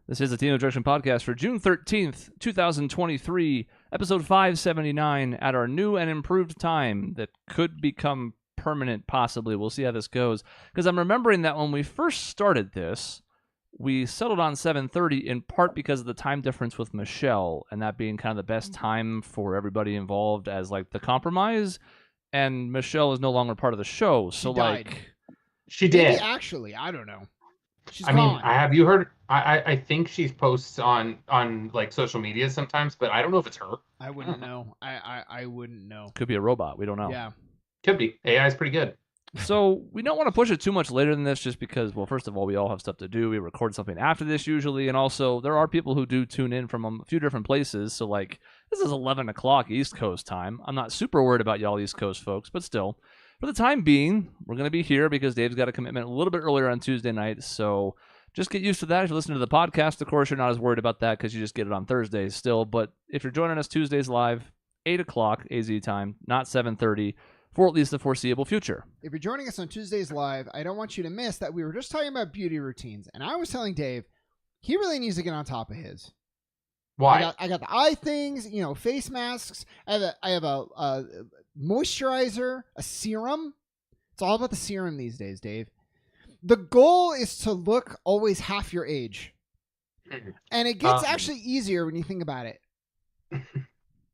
This is the Team Objection Podcast for June 13th, 2023, episode 579, at our new and improved time that could become permanent, possibly. We'll see how this goes. Because I'm remembering that when we first started this, we settled on 7:30 in part because of the time difference with Michelle, and that being kind of the best time for everybody involved as like the compromise. And Michelle is no longer part of the show, so she did. Maybe actually, I don't know. She's I gone. mean, have you heard? I think she posts on like social media sometimes, but I don't know if it's her. I wouldn't know. I wouldn't know. Could be a robot. We don't know. Yeah. Could be. AI is pretty good. So we don't want to push it too much later than this just because, well, first of all, we all have stuff to do. We record something after this usually, and also there are people who do tune in from a few different places. So, like, this is 11 o'clock East Coast time. I'm not super worried about y'all East Coast folks, but still, for the time being, we're going to be here because Dave's got a commitment a little bit earlier on Tuesday night. So just get used to that. If you listen to the podcast, of course, you're not as worried about that because you just get it on Thursdays still. But if you're joining us Tuesdays live, 8 o'clock AZ time, not 7:30, for at least the foreseeable future. If you're joining us on Tuesdays live, I don't want you to miss that we were just talking about beauty routines, and I was telling Dave he really needs to get on top of his. Why? I got the eye things, face masks. I have a moisturizer, a serum. It's all about the serum these days, Dave. The goal is to look always half your age, and it gets actually easier when you think about it.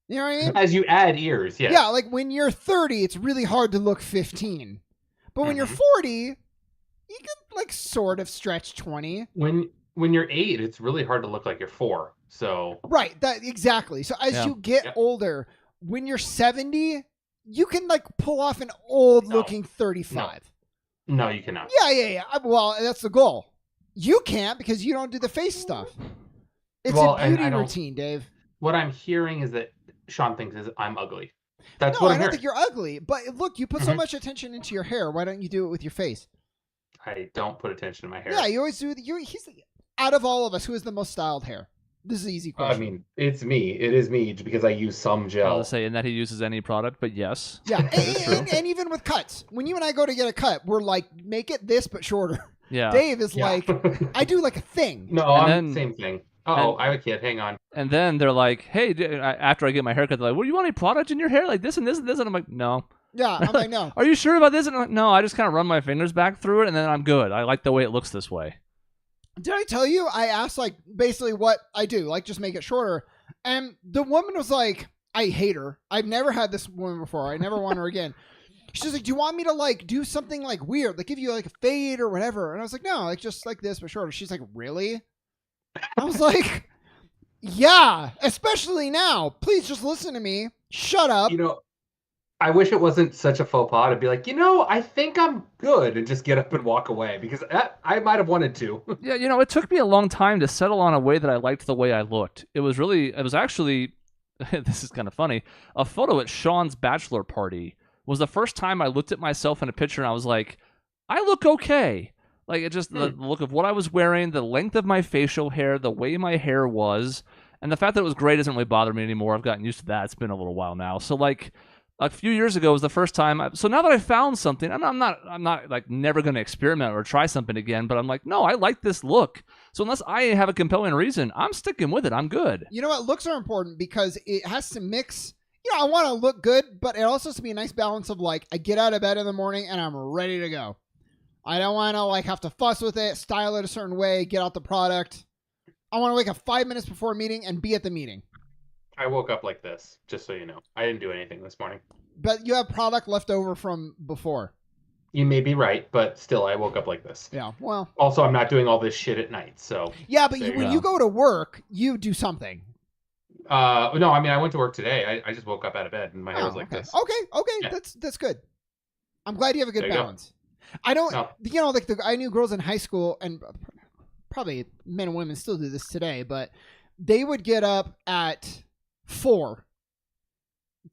You know what I mean? As you add years, yeah. Yeah, like when you're 30, it's really hard to look 15. But when you're 40, you can like sort of stretch 20. When you're 8, it's really hard to look like you're 4. So right, that exactly. So as you get older, when you're 70, you can like pull off an old looking 35. No, you cannot. Yeah. Well, that's the goal. You can't because you don't do the face stuff. It's a beauty routine, Dave. What I'm hearing is that Sean thinks I'm ugly. That's no, what I I'm don't hearing. think you're ugly. But look, you put so much attention into your hair. Why don't you do it with your face? I don't put attention to my hair. Yeah, you always do. He's out of all of us, who has the most styled hair? This is an easy question. I mean, it's me. It is me because I use some gel. I was saying that he uses any product, but yes. Yeah, and even with cuts. When you and I go to get a cut, we're like, make it this but shorter. Yeah. Dave is like, I do like a thing. No, same thing. Oh, I have a kid. Hang on. And then they're like, hey, after I get my haircut, they're like, well, do you want any product in your hair? Like this and this and this? And I'm like, no. Yeah, I'm like, no. Are you sure about this? And I'm like, no, I just kind of run my fingers back through it, and then I'm good. I like the way it looks this way. Did I tell you? I asked, like, basically what I do, like, just make it shorter. And the woman was like, I hate her. I've never had this woman before. I never want her again. She's like, do you want me to, like, do something, like, weird? Like, give you, like, a fade or whatever? And I was like, no, like, just like this, but shorter. She's like, really? I was like, yeah, especially now. Please just listen to me. Shut up. I wish it wasn't such a faux pas to be like, I think I'm good, and just get up and walk away, because I might have wanted to. Yeah, it took me a long time to settle on a way that I liked the way I looked. It was actually, this is kind of funny, a photo at Sean's bachelor party was the first time I looked at myself in a picture and I was like, I look okay. Like, it just, the look of what I was wearing, the length of my facial hair, the way my hair was, and the fact that it was gray doesn't really bother me anymore. I've gotten used to that. It's been a little while now. So, like, a few years ago was the first time. So now that I found something, I'm not like never going to experiment or try something again, but I'm like, no, I like this look. So unless I have a compelling reason, I'm sticking with it. I'm good. You know what? Looks are important because it has to mix. I want to look good, but it also has to be a nice balance of like, I get out of bed in the morning and I'm ready to go. I don't want to like have to fuss with it, style it a certain way, get out the product. I want to wake up 5 minutes before a meeting and be at the meeting. I woke up like this, just so you know. I didn't do anything this morning. But you have product left over from before. You may be right, but still, I woke up like this. Yeah, well. Also, I'm not doing all this shit at night, so. Yeah, but when you go to work, you do something. No, I mean, I went to work today. I just woke up out of bed, and my hair was like this. Okay, yeah. That's good. I'm glad you have a good balance. I don't, like I knew girls in high school, and probably men and women still do this today, but they would get up at 4.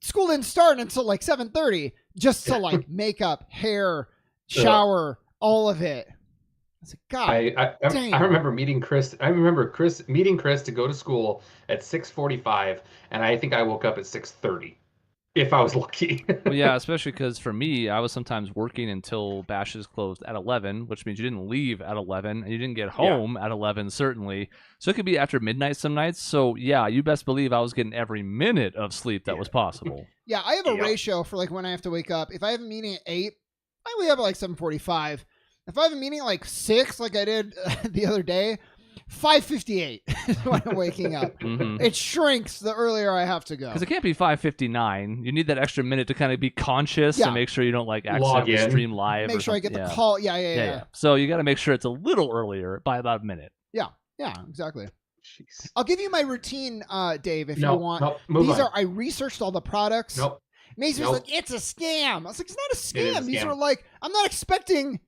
School didn't start until like 7:30, just to like makeup, hair, shower, all of it. I was like, God, I remember meeting Chris. I remember meeting Chris to go to school at 6:45, and I think I woke up at 6:30. if I was lucky. Well, yeah, especially because for me, I was sometimes working until bashes closed at 11, which means you didn't leave at 11, and you didn't get home at 11, certainly. So it could be after midnight some nights. So, yeah, you best believe I was getting every minute of sleep that was possible. Yeah, I have a ratio for like when I have to wake up. If I have a meeting at 8, I wake up at like 7:45. If I have a meeting at like 6, like I did the other day, 5:58 is when I'm waking up. It shrinks the earlier I have to go. Because it can't be 5:59. You need that extra minute to kind of be conscious and make sure you don't like accidentally stream live. Make sure I get the call. Yeah. So you got to make sure it's a little earlier by about a minute. Yeah, exactly. Jeez. I'll give you my routine, Dave, if you want. I researched all the products. Macy's like, it's a scam. I was like, it's not a scam. These are like, I'm not expecting,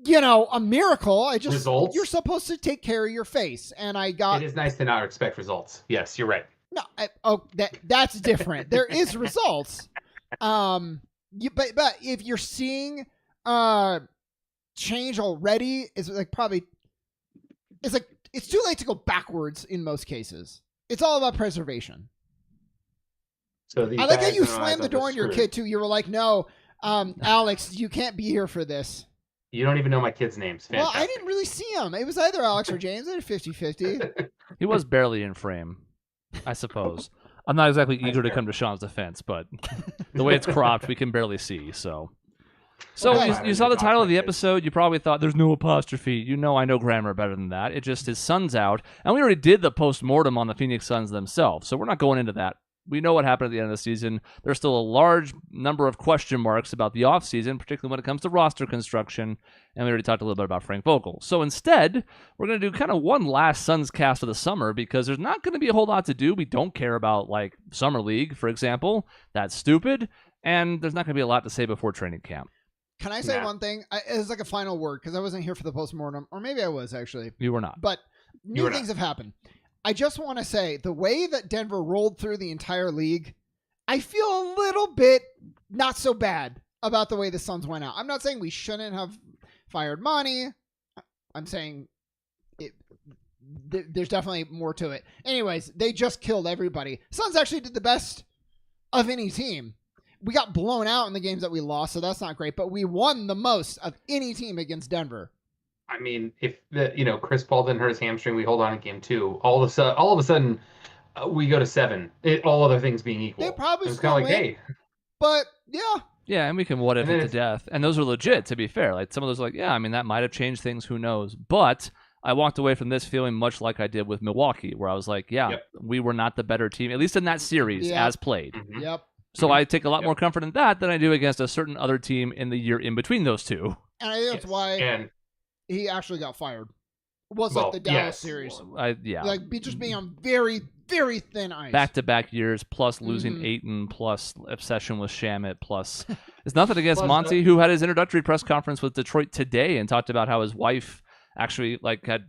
a miracle. I just, results? You're supposed to take care of your face. And I got. It is nice to not expect results. Yes, you're right. No, that's different. There is results. But if you're seeing change already, it's like probably, it's like, it's too late to go backwards in most cases. It's all about preservation. So I like how you slammed the door on your kid too. You were like, no, Alex, you can't be here for this. You don't even know my kids' names. Fantastic. Well, I didn't really see him. It was either Alex or James. They're 50-50. He was barely in frame, I suppose. I'm not exactly eager to come to Sean's defense, but the way it's cropped, we can barely see, So you saw the title of the episode. You probably thought there's no apostrophe. I know grammar better than that. It just his sun's out. And we already did the post-mortem on the Phoenix Suns themselves, so we're not going into that. We know what happened at the end of the season. There's still a large number of question marks about the offseason, particularly when it comes to roster construction, and we already talked a little bit about Frank Vogel. So instead, we're going to do kind of one last Suns cast of the summer because there's not going to be a whole lot to do. We don't care about, like, Summer League, for example. That's stupid. And there's not going to be a lot to say before training camp. Can I say one thing? It's like a final word because I wasn't here for the postmortem, or maybe I was actually. You were not. But new things have happened. I just want to say the way that Denver rolled through the entire league, I feel a little bit not so bad about the way the Suns went out. I'm not saying we shouldn't have fired Monty. I'm saying there's definitely more to it. Anyways, they just killed everybody. Suns actually did the best of any team. We got blown out in the games that we lost, so that's not great. But we won the most of any team against Denver. I mean, if Chris Paul didn't hurt his hamstring, we hold on in game 2. All of a sudden, we go to 7. All other things being equal, they probably it's kind of like, hey, but yeah, and we can what if it to death, and those are legit. To be fair, like some of those, are like that might have changed things. Who knows? But I walked away from this feeling much like I did with Milwaukee, where I was like, we were not the better team, at least in that series as played. Mm-hmm. Yep. So I take a lot more comfort in that than I do against a certain other team in the year in between those two. And I think that's why he actually got fired. It was like the Dallas series. Like just being on very, very thin ice. Back-to-back years, plus losing Ayton, plus obsession with Shamet, plus... It's nothing against Monty, who had his introductory press conference with Detroit today and talked about how his wife actually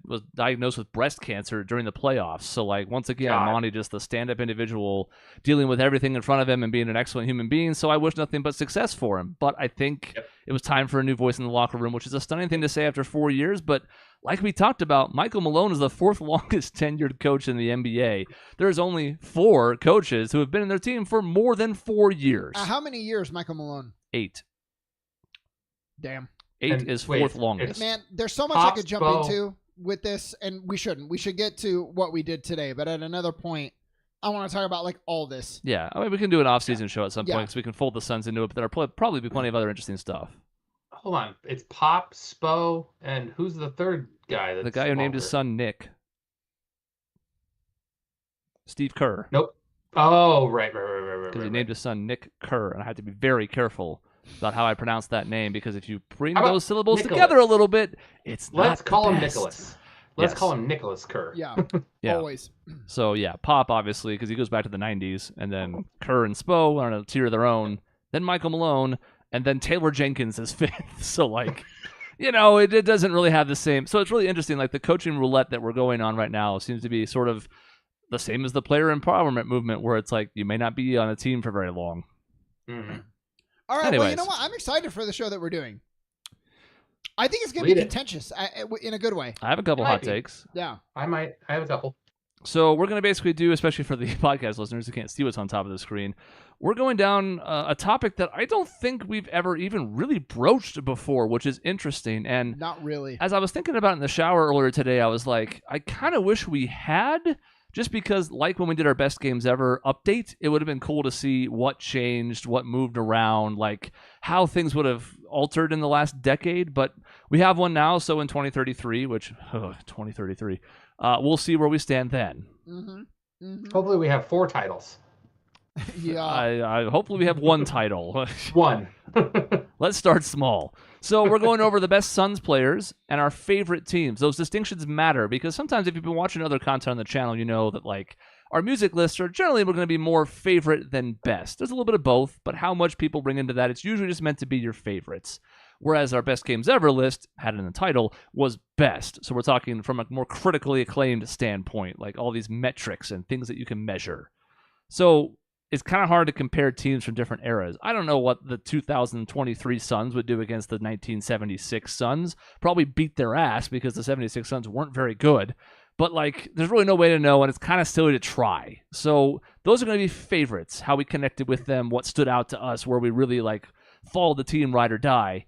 was diagnosed with breast cancer during the playoffs. So once again, Monty just the stand-up individual dealing with everything in front of him and being an excellent human being. So I wish nothing but success for him. But I think it was time for a new voice in the locker room, which is a stunning thing to say after 4 years. But like we talked about, Michael Malone is the 4th longest tenured coach in the NBA. There's only 4 coaches who have been in their team for more than 4 years. How many years, Michael Malone? 8. Damn. 8 is 4th longest. Man, there's so much I could jump into with this, and we shouldn't. We should get to what we did today, but at another point, I want to talk about all this. Yeah, I mean, we can do an off-season show at some point because we can fold the Suns into it, but there'll probably be plenty of other interesting stuff. Hold on. It's Pop, Spo, and who's the third guy? The guy who named his son Nick. Steve Kerr. Nope. Oh, right. Because he named his son Nick Kerr, and I had to be very careful about how I pronounce that name because if you bring those syllables together a little bit, Let's call him Nicholas. Let's call him Nicholas Kerr. Yeah, yeah. Always. So Pop obviously because he goes back to the 90s, and then Kerr and Spo are on a tier of their own. Then Michael Malone, and then Taylor Jenkins is 5th. So it doesn't really have the same. So it's really interesting. The coaching roulette that we're going on right now seems to be sort of the same as the player empowerment movement, where it's you may not be on a team for very long. Mm-hmm. All right, Anyways. well, you know what? I'm excited for the show that we're doing. I think it's going to be contentious in a good way. I have a couple hot takes. Yeah. I have a couple. So we're going to basically do, especially for the podcast listeners who can't see what's on top of the screen, we're going down a topic that I don't think we've ever even really broached before, which is interesting. And Not really. as I was thinking about it in the shower earlier today, I was like, I kind of wish we had, just because like when we did our best games ever update, it would have been cool to see what changed, what moved around, like how things would have altered in the last decade. But we have one now, so in 2033, which 2033, we'll see where we stand then. Mm-hmm. Mm-hmm. Hopefully we have 4 titles. Yeah. I hopefully we have one title. One. Let's start small. So we're going over the best Suns players and our favorite teams. Those distinctions matter because sometimes if you've been watching other content on the channel, you know that like our music lists are generally going to be more favorite than best. There's a little bit of both, but how much people bring into that, it's usually just meant to be your favorites. Whereas our best games ever list, had it in the title, was best. So we're talking from a more critically acclaimed standpoint, like all these metrics and things that you can measure. So it's kind of hard to compare teams from different eras. I don't know what the 2023 Suns would do against the 1976 Suns. Probably beat their ass because the 76 Suns weren't very good. But, like, there's really no way to know, and it's kind of silly to try. So those are going to be favorites, how we connected with them, what stood out to us, where we really, like, followed the team ride or die.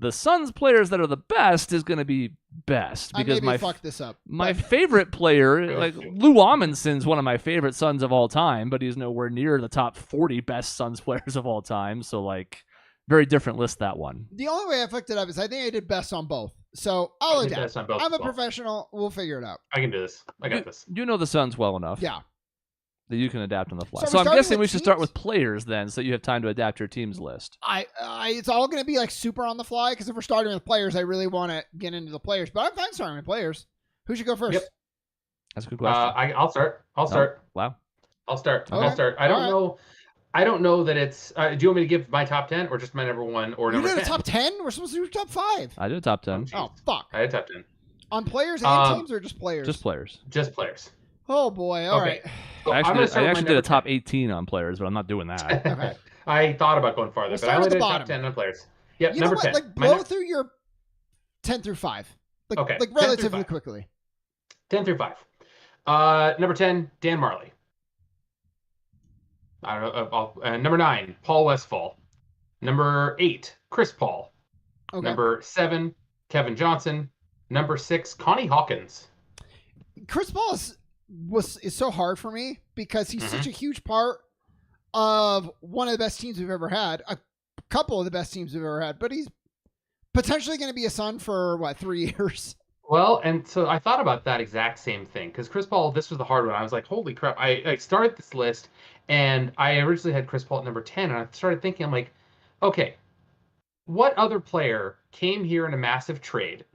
The Suns players that are the best is going to be best because fuck this up. My favorite player, like Lou Amundson's one of my favorite Suns of all time, but he's nowhere near the top 40 best Suns players of all time. So like, very different list that one. The only way I fucked it up is I think I did best on both. So I'll adapt. I'm a professional. We'll figure it out. I can do this. I got this. You know the Suns well enough. Yeah. That you can adapt on the fly. So So I'm guessing we teams? should start with players then, so you have time to adapt your team's list. It's all going to be like super on the fly because if we're starting with players, I really want to get into the players. But I'm fine starting with players. Who should go first? Yep. That's a good question. I'll start. I'll start. Wow. I'll start. Okay. I'll start. I don't know that it's. Do you want me to give my top 10 or just my number 1 or You number did 10? a top 10? We're supposed to do top 5. I did a top 10. Oh, fuck. I had top 10. On players and teams or just players? Just players. Just players. Oh, boy. All right. So I I'm gonna start actually with my did a number top 10. 18 on players, but I'm not doing that. Okay. I thought about going farther, We'll but I start only at the did top bottom. 10 on players. Yep, You know number what? 10. Like, blow through your 10 through 5. Like, Okay, like 10 through relatively 5. quickly. 10 through 5. Number 10, Dan Marley. I don't know. Number 9, Paul Westphal. Number 8, Chris Paul. Okay. Number 7, Kevin Johnson. Number 6, Connie Hawkins. Chris Paul is so hard for me because he's Mhm. such a huge part of one of the best teams we've ever had, a couple of the best teams we've ever had, but he's potentially going to be a Sun for 3 years. Well, and so I thought about that exact same thing because Chris Paul, this was the hard one. I was like, holy crap. I started this list and I originally had Chris Paul at number 10 and I started thinking, I'm like, okay, what other player came here in a massive trade,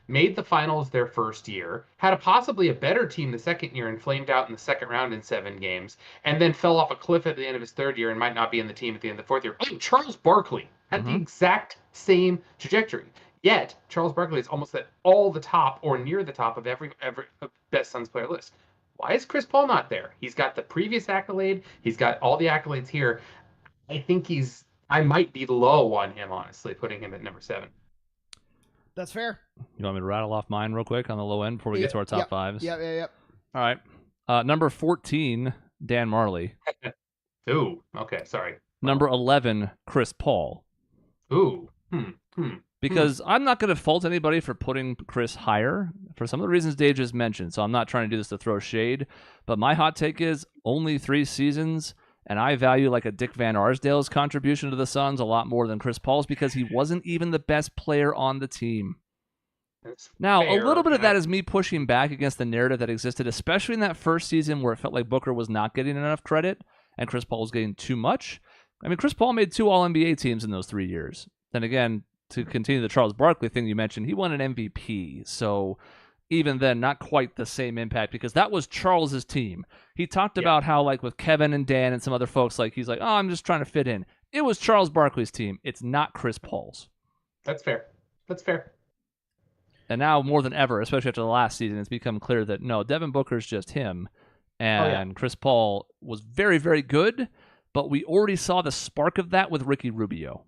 made the finals their first year, had possibly a better team the second year and flamed out in the second round in 7 games, and then fell off a cliff at the end of his third year and might not be in the team at the end of the fourth year? Oh, Charles Barkley had the exact same trajectory. Yet, Charles Barkley is almost at all the top or near the top of every best Suns player list. Why is Chris Paul not there? He's got the previous accolade. He's got all the accolades here. I think I might be low on him, honestly, putting him at number 7. That's fair. You want me to rattle off mine real quick on the low end before we get to our top 5s? Yep. All right. Number 14, Dan Marley. Ooh, okay, sorry. Number 11, Chris Paul. Ooh, Because I'm not going to fault anybody for putting Chris higher for some of the reasons Dave just mentioned. So I'm not trying to do this to throw shade. But my hot take is only 3 seasons. And I value like a Dick Van Arsdale's contribution to the Suns a lot more than Chris Paul's because he wasn't even the best player on the team. Now, a little bit of that is me pushing back against the narrative that existed, especially in that first season where it felt like Booker was not getting enough credit and Chris Paul was getting too much. I mean, Chris Paul made 2 All-NBA teams in those 3 years. Then again, to continue the Charles Barkley thing you mentioned, he won an MVP. So even then, not quite the same impact because that was Charles's team. He talked about how, like, with Kevin and Dan and some other folks, like, he's like, oh, I'm just trying to fit in. It was Charles Barkley's team. It's not Chris Paul's. That's fair. And now, more than ever, especially after the last season, it's become clear that, no, Devin Booker's just him. And Chris Paul was very, very good, but we already saw the spark of that with Ricky Rubio.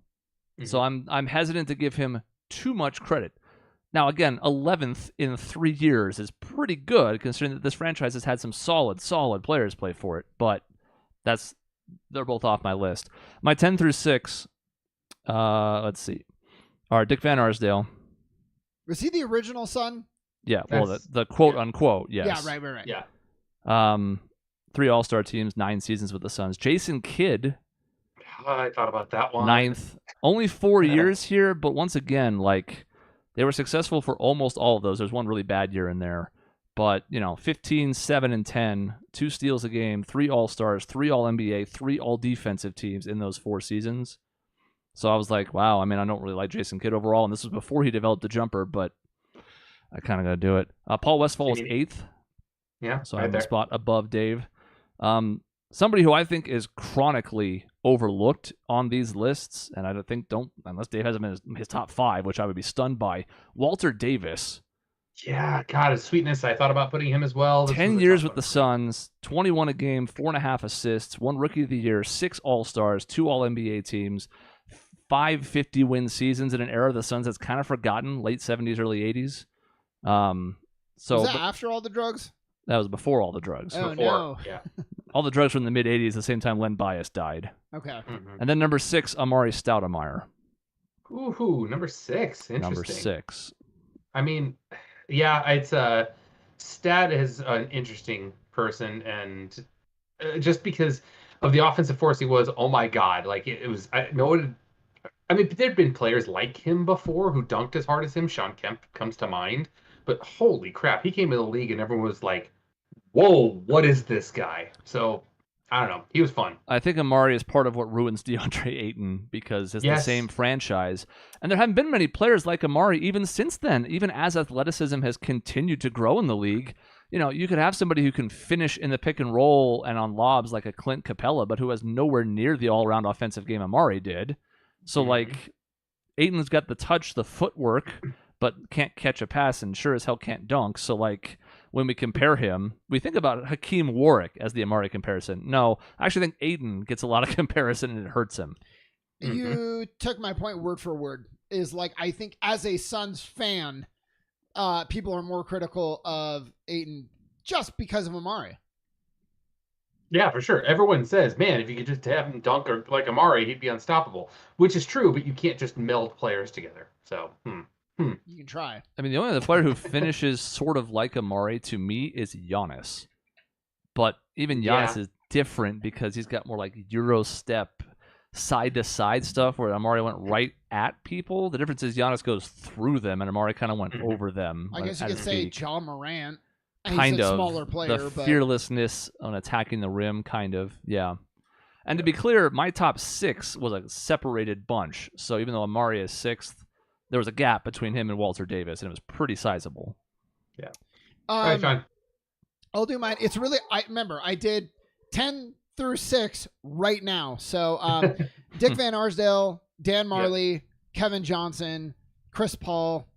Mm-hmm. So I'm hesitant to give him too much credit. Now, again, 11th in 3 years is pretty good, considering that this franchise has had some solid players play for it. But they're both off my list. My 10 through 6, let's see, are Dick Van Arsdale. Was he the original son? Yeah, well, the quote unquote, yes. Yeah, right. Yeah. 3 All-Star teams, 9 seasons with the Suns. Jason Kidd. I thought about that one. 9th. Only 4 years here, but once again, like, they were successful for almost all of those. There's one really bad year in there. But, 15, 7, and 10, 2 steals a game, 3 All-Stars, 3 All-NBA, 3 All-Defensive teams in those 4 seasons. So I was like, wow, I don't really like Jason Kidd overall, and this was before he developed the jumper, but I kind of got to do it. Paul Westphal was 8th. Yeah, so I'm a spot above Dave. Somebody who I think is chronically overlooked on these lists, and I unless Dave has him in his top 5, which I would be stunned by, Walter Davis. Yeah, God, his sweetness. I thought about putting him as well. 10 years with the Suns, 21 a game, 4.5 assists, 1 Rookie of the Year, 6 All-Stars, 2 All-NBA teams, 5 50-win seasons in an era of the Suns that's kind of forgotten, late 70s, early 80s. Was that after all the drugs? That was before all the drugs. Oh, no. Yeah. All the drugs from the mid-'80s, the same time Len Bias died. Okay. Mm-hmm. And then number 6, Amari Stoudemire. Ooh, number 6. Interesting. Number 6. Yeah, it's Stat is an interesting person, and just because of the offensive force he was, oh my God, like it was. There'd been players like him before who dunked as hard as him. Sean Kemp comes to mind, but holy crap, he came in the league and everyone was like, "Whoa, what is this guy?" So I don't know, he was fun. I think Amari is part of what ruins DeAndre Ayton because it's the same franchise, and there haven't been many players like Amari even since then. Even as athleticism has continued to grow in the league, you could have somebody who can finish in the pick and roll and on lobs like a Clint Capella, but who has nowhere near the all-around offensive game Amari did. So, Ayton's got the touch, the footwork, but can't catch a pass and sure as hell can't dunk. So, when we compare him, we think about Hakeem Warwick as the Amari comparison. No, I actually think Ayton gets a lot of comparison and it hurts him. You took my point word for word. I think as a Suns fan, people are more critical of Ayton just because of Amari. Yeah, for sure. Everyone says, man, if you could just have him dunk or like Amari, he'd be unstoppable, which is true, but you can't just meld players together. So, You can try. The only other player who finishes sort of like Amari to me is Giannis. But even Giannis is different because he's got more like Euro step, side-to-side stuff where Amari went right at people. The difference is Giannis goes through them and Amari kind of went over them. I guess you could say John Morant. Kind he's of. a smaller player, the but fearlessness on attacking the rim, kind of. Yeah. And to be clear, my top 6 was a separated bunch. So even though Amari is 6th, there was a gap between him and Walter Davis, and it was pretty sizable. Yeah. All right, fine. I'll do mine. It's really, I did 10 through 6 right now. So Dick Van Arsdale, Dan Marley, Kevin Johnson, Chris Paul,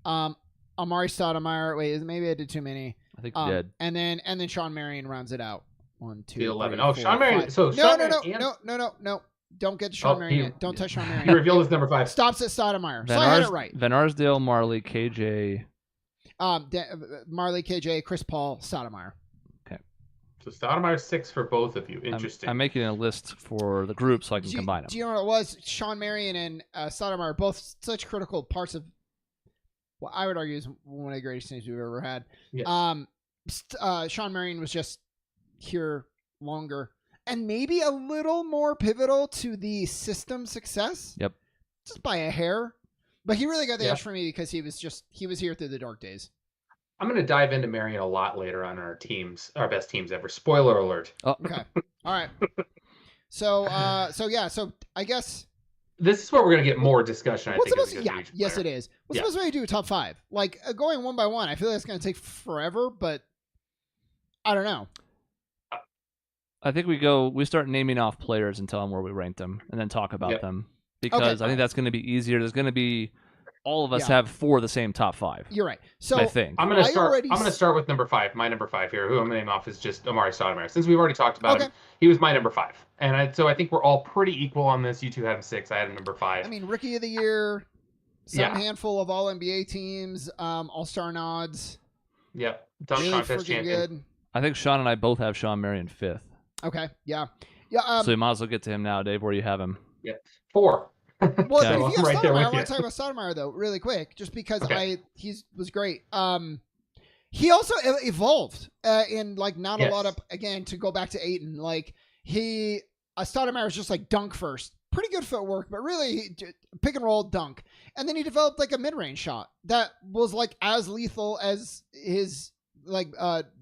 Amari Stoudemire. Wait, maybe I did too many. I think you did. And then Sean Marion rounds it out. 1, 2, 11. 3, 4, Sean Marion. 5. So No. Don't get to Sean Marion. Don't touch Sean Marion. He revealed his number 5. Stops at Stoudemire. So I had it right. Van Arsdale, Marley, KJ. Marley, KJ, Chris Paul, Stoudemire. Okay. So Stoudemire's 6 for both of you. Interesting. I'm making a list for the group so I can combine them. Do you know what it was? Sean Marion and Stoudemire are both such critical parts of what I would argue is one of the greatest teams we've ever had. Yes. Sean Marion was just here longer and maybe a little more pivotal to the system success. Yep. Just by a hair. But he really got the edge for me because he was here through the dark days. I'm going to dive into Marion a lot later on our best teams ever. Spoiler alert. Oh. Okay. All right. So I guess this is where we're going to get more discussion. Yes, it is. What's supposed to do a top 5? Going one by one, I feel like it's going to take forever, but I don't know. I think we start naming off players and tell them where we rank them, and then talk about them because I think that's going to be easier. There's going to be all of us have 4 of the same top 5. You're right. So I think I'm going to start with number 5. My number 5 here, who I'm going to name off, is just Amari Stoudemire. Since we've already talked about him, he was my number 5, and so I think we're all pretty equal on this. You two had him 6. I had him number 5. Rookie of the year, some handful of All NBA teams, All-Star nods. Yep. Dunk Really contest freaking champion. good. I think Sean and I both have Sean Marion 5th. Okay, yeah. Yeah. So you might as well get to him now, Dave. Where do you have him? Yep. 4. Well, Okay. but if I'm you have right there Stoudemire, I with want to you. talk about Stoudemire though, really quick, just because Okay. he was great. He also evolved in like not a lot of, again, to go back to Ayton, like Stoudemire was just like dunk first, pretty good footwork, but really pick and roll dunk, and then he developed like a mid-range shot that was like as lethal as his like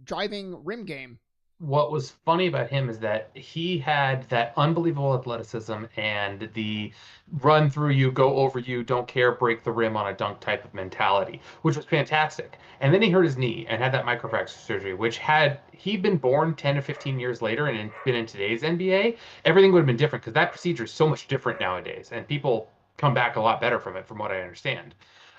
driving rim game. What was funny about him is that he had that unbelievable athleticism and the run through you, go over you, don't care, break the rim on a dunk type of mentality, which was fantastic. And then he hurt his knee and had that microfracture surgery, which had he been born 10 to 15 years later and been in today's NBA, everything would have been different because that procedure is so much different nowadays. And people come back a lot better from it, from what I understand.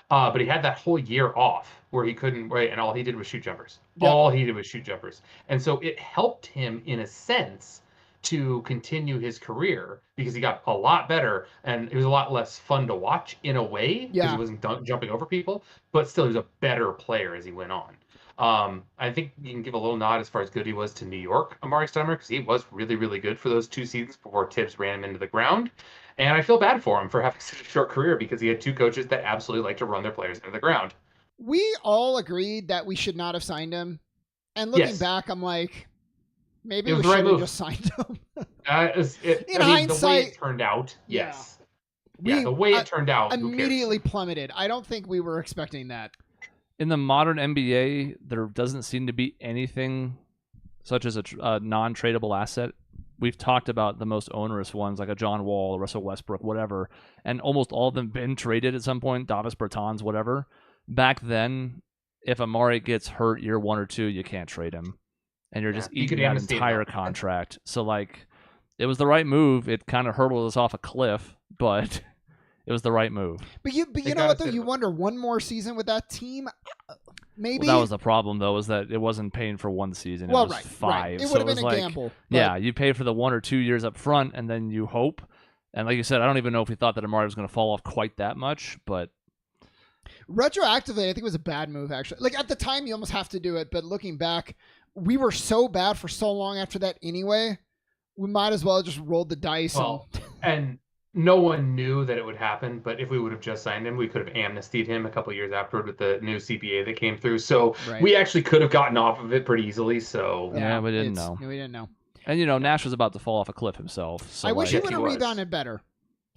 But he had that whole year off where he couldn't, right, and all he did was shoot jumpers. Yep. All he did was shoot jumpers. And so it helped him, in a sense, to continue his career because he got a lot better and it was a lot less fun to watch in a way because he wasn't jumping over people, but still he was a better player as he went on. I think you can give a little nod as far as good he was to New York, Amari Stoudemire, because he was really, really good for those 2 seasons before Tibbs ran him into the ground. And I feel bad for him for having such a short career because he had 2 coaches that absolutely like to run their players into the ground. We all agreed that we should not have signed him. And looking back, I'm like, maybe we should have just signed him. In hindsight, the way it turned out, yes. Yeah, the way it turned out, immediately plummeted. I don't think we were expecting that. In the modern NBA, there doesn't seem to be anything such as a non-tradable asset. We've talked about the most onerous ones, like a John Wall, a Russell Westbrook, whatever, and almost all of them been traded at some point, Davis Bertans, whatever. Back then, if Amari gets hurt year 1 or 2, you can't trade him. And you're just eating that entire contract. So, like, it was the right move. It kind of hurtled us off a cliff, but it was the right move. But you know what, though? You wonder one more season with that team? Maybe. Well, that was the problem, though, is that it wasn't paying for 1 season. It was 5. Right. It would have been a gamble. But... Yeah, you pay for the 1 or 2 years up front, and then you hope. And like you said, I don't even know if we thought that Amari was going to fall off quite that much, but... Retroactively, I think it was a bad move, actually. Like, at the time, you almost have to do it, but looking back, we were so bad for so long after that anyway, we might as well have just rolled the dice. Well, and no one knew that it would happen, but if we would have just signed him, we could have amnestied him a couple of years afterward with the new CBA that came through. So we actually could have gotten off of it pretty easily. So yeah, we didn't know. We didn't know. And, Nash was about to fall off a cliff himself. So I wish he would have rebounded better.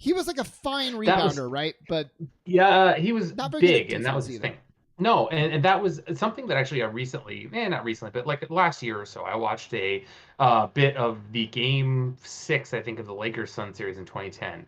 He was like a fine rebounder, right? But yeah, he was not very big, and that was his thing. No, and that was something that actually not recently, but like last year or so, I watched a bit of the Game 6, I think, of the Lakers Suns series in 2010.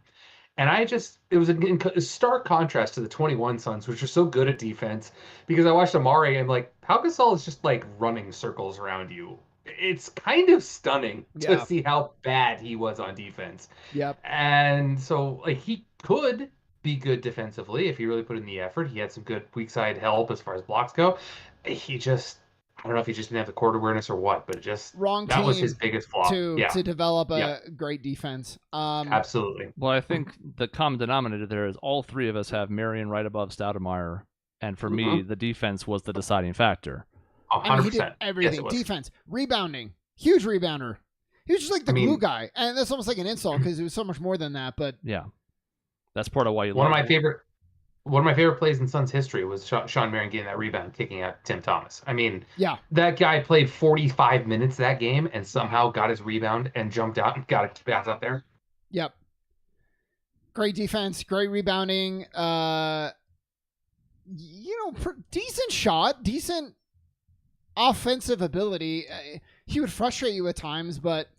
And it was a stark contrast to the 21 Suns, which are so good at defense, because I watched Amari and like, Pau Gasol is just like running circles around you. It's kind of stunning to see how bad he was on defense. Yep. And so like he could be good defensively if he really put in the effort. He had some good weak side help as far as blocks go. I don't know if he just didn't have the court awareness or what, but that was his biggest flaw. To develop a great defense. Absolutely. Well, I think the common denominator there is all 3 of us have Marion right above Stoudemire, and for me, the defense was the deciding factor. 100%. I mean, he did everything. Defense, rebounding, huge rebounder. He was just like the glue guy, and that's almost like an insult because he was so much more than that. But yeah, that's part of why you. One of my favorite plays in Suns history was Sean Marion getting that rebound, kicking out Tim Thomas. I mean, that guy played 45 minutes that game and somehow got his rebound and jumped out and got a pass out there. Yep. Great defense, great rebounding. Decent shot, decent offensive ability. He would frustrate you at times, but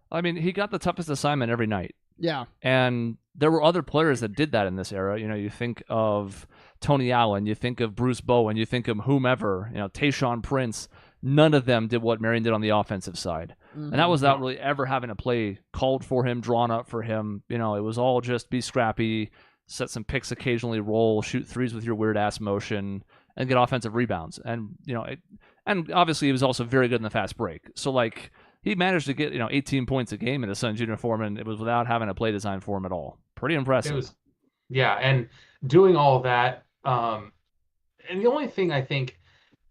I mean, he got the toughest assignment every night. Yeah. And there were other players that did that in this era. You think of Tony Allen, you think of Bruce Bowen, you think of whomever, Tayshaun Prince. None of them did what Marion did on the offensive side. Mm-hmm. And that was without really ever having a play called for him, drawn up for him. It was all just be scrappy, set some picks occasionally, roll, shoot threes with your weird-ass motion, and get offensive rebounds. And, and obviously he was also very good in the fast break. So, like, he managed to get, 18 points a game in a Suns uniform, and it was without having a play design for him at all. Pretty impressive. And doing all that. And the only thing I think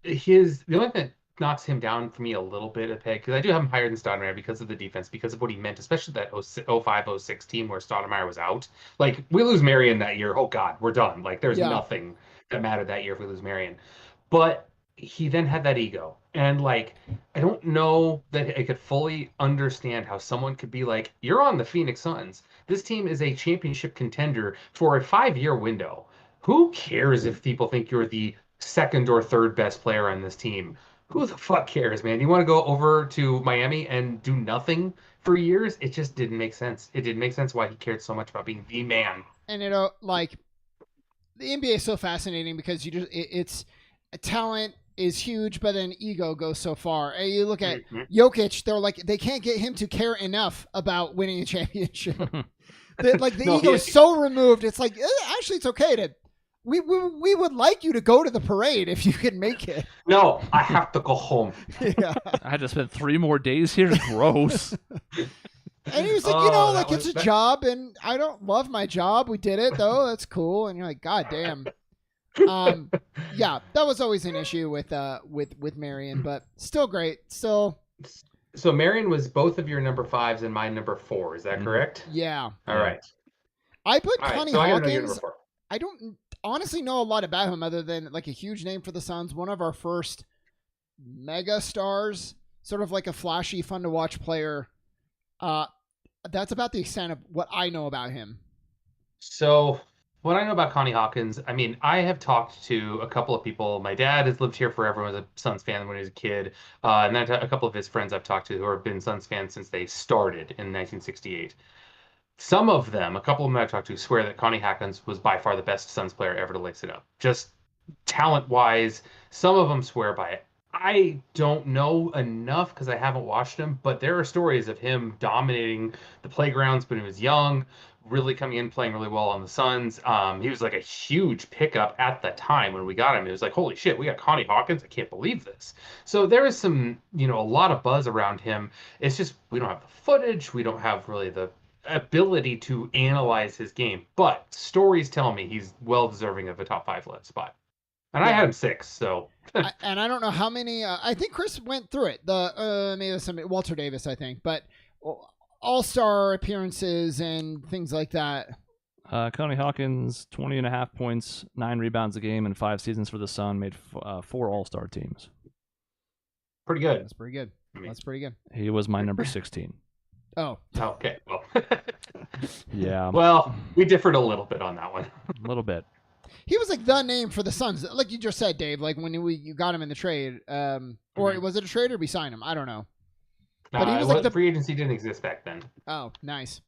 the only thing that knocks him down for me a little bit a peg, because I do have him higher than Stoudemire because of the defense, because of what he meant, especially that 05-06 team where Stoudemire was out. Like, we lose Marion that year. Oh, God, we're done. Like, there's nothing that mattered that year if we lose Marion. But he then had that ego. And, like, I don't know that I could fully understand how someone could be like, you're on the Phoenix Suns. This team is a championship contender for a 5-year window. Who cares if people think you're the second or third best player on this team? Who the fuck cares, man? You want to go over to Miami and do nothing for years? It just didn't make sense. It didn't make sense why he cared so much about being the man. And like, the NBA is so fascinating because it's talent is huge, but then ego goes so far. And you look at Jokic, they're like, they can't get him to care enough about winning a championship. The ego is so removed. It's like, actually, it's okay to. We would like you to go to the parade if you can make it. No, I have to go home. Yeah. I had to spend 3 more days here. Gross. And he was like, it's a job, and I don't love my job. We did it though. That's cool. And you're like, God damn. Yeah, that was always an issue with Marion, but still great. Still. So Marion was both of your number 5s and my number 4. Is that correct? Yeah. All right. I put Connie Hawkins. I don't honestly know a lot about him other than like a huge name for the Suns. One of our first mega stars, sort of like a flashy, fun to watch player. That's about the extent of what I know about him. So what I know about Connie Hawkins, I mean, I have talked to a couple of people. My dad has lived here forever, was a Suns fan when he was a kid. And then a couple of his friends I've talked to who have been Suns fans since they started in 1968. Some of them, a couple of them I've talked to, swear that Connie Hawkins was by far the best Suns player ever to lace it up. Just talent-wise, some of them swear by it. I don't know enough because I haven't watched him, but there are stories of him dominating the playgrounds when he was young, really coming in, playing really well on the Suns. He was like a huge pickup at the time when we got him. It was like, holy shit, we got Connie Hawkins. I can't believe this. So there is some, a lot of buzz around him. It's just we don't have the footage. We don't have really the ability to analyze his game, but stories tell me he's well deserving of a top 5 spot. And I had him 6, so. And I don't know how many. I think Chris went through it. Maybe it was somebody, Walter Davis, I think, but all-star appearances and things like that. Connie Hawkins, 20.5 points, 9 rebounds a game in 5 seasons for the Sun, made 4 all-star teams. Pretty good. That's pretty good. That's pretty good. He was my number 16. Oh. Okay. Well. Yeah. Well, we differed a little bit on that one. A little bit. He was like the name for the Suns, like you just said, Dave. Like when you got him in the trade, or was it a trade or we signed him? I don't know. But he was like the free agency didn't exist back then. Oh, nice.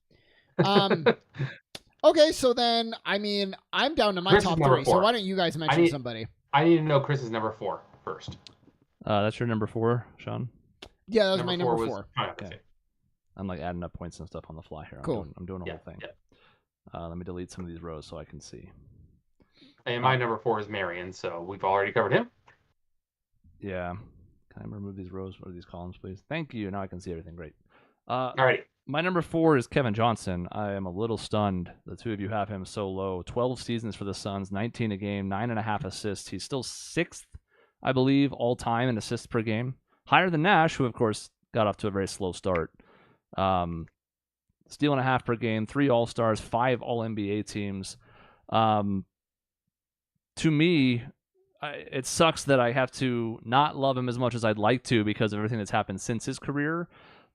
Okay, so then I'm down to my top 3. So why don't you guys mention somebody? I need to know Chris's number 4 first. That's your number 4, Sean? Yeah, that was my number 4. Okay. I'm like adding up points and stuff on the fly here. Cool. I'm doing a whole thing. Yeah. Let me delete some of these rows so I can see. And my number 4 is Marion, so we've already covered him. Yeah. Can I remove these rows or these columns, please? Thank you. Now I can see everything. Great. All right. My number 4 is Kevin Johnson. I am a little stunned the two of you have him so low. 12 seasons for the Suns, 19 a game, 9.5 assists. He's still 6th, I believe, all time in assists per game. Higher than Nash, who, of course, got off to a very slow start. Steal and a half per game, 3 All-Stars, 5 All-NBA teams. To me, it sucks that I have to not love him as much as I'd like to because of everything that's happened since his career.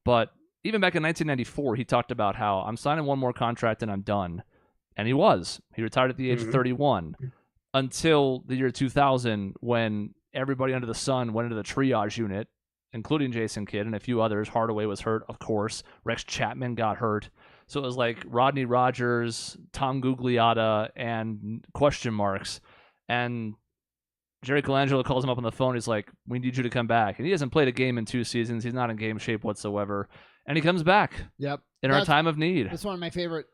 But even back in 1994, he talked about how I'm signing one more contract and I'm done. And he was. He retired at the age of 31 until the year 2000 when everybody under the sun went into the triage unit, including Jason Kidd and a few others. Hardaway was hurt, of course. Rex Chapman got hurt. So it was like Rodney Rogers, Tom Gugliotta, and question marks. And Jerry Colangelo calls him up on the phone. He's like, we need you to come back. And he hasn't played a game in 2 seasons. He's not in game shape whatsoever. And he comes back. Yep. In our time of need. That's one of my favorite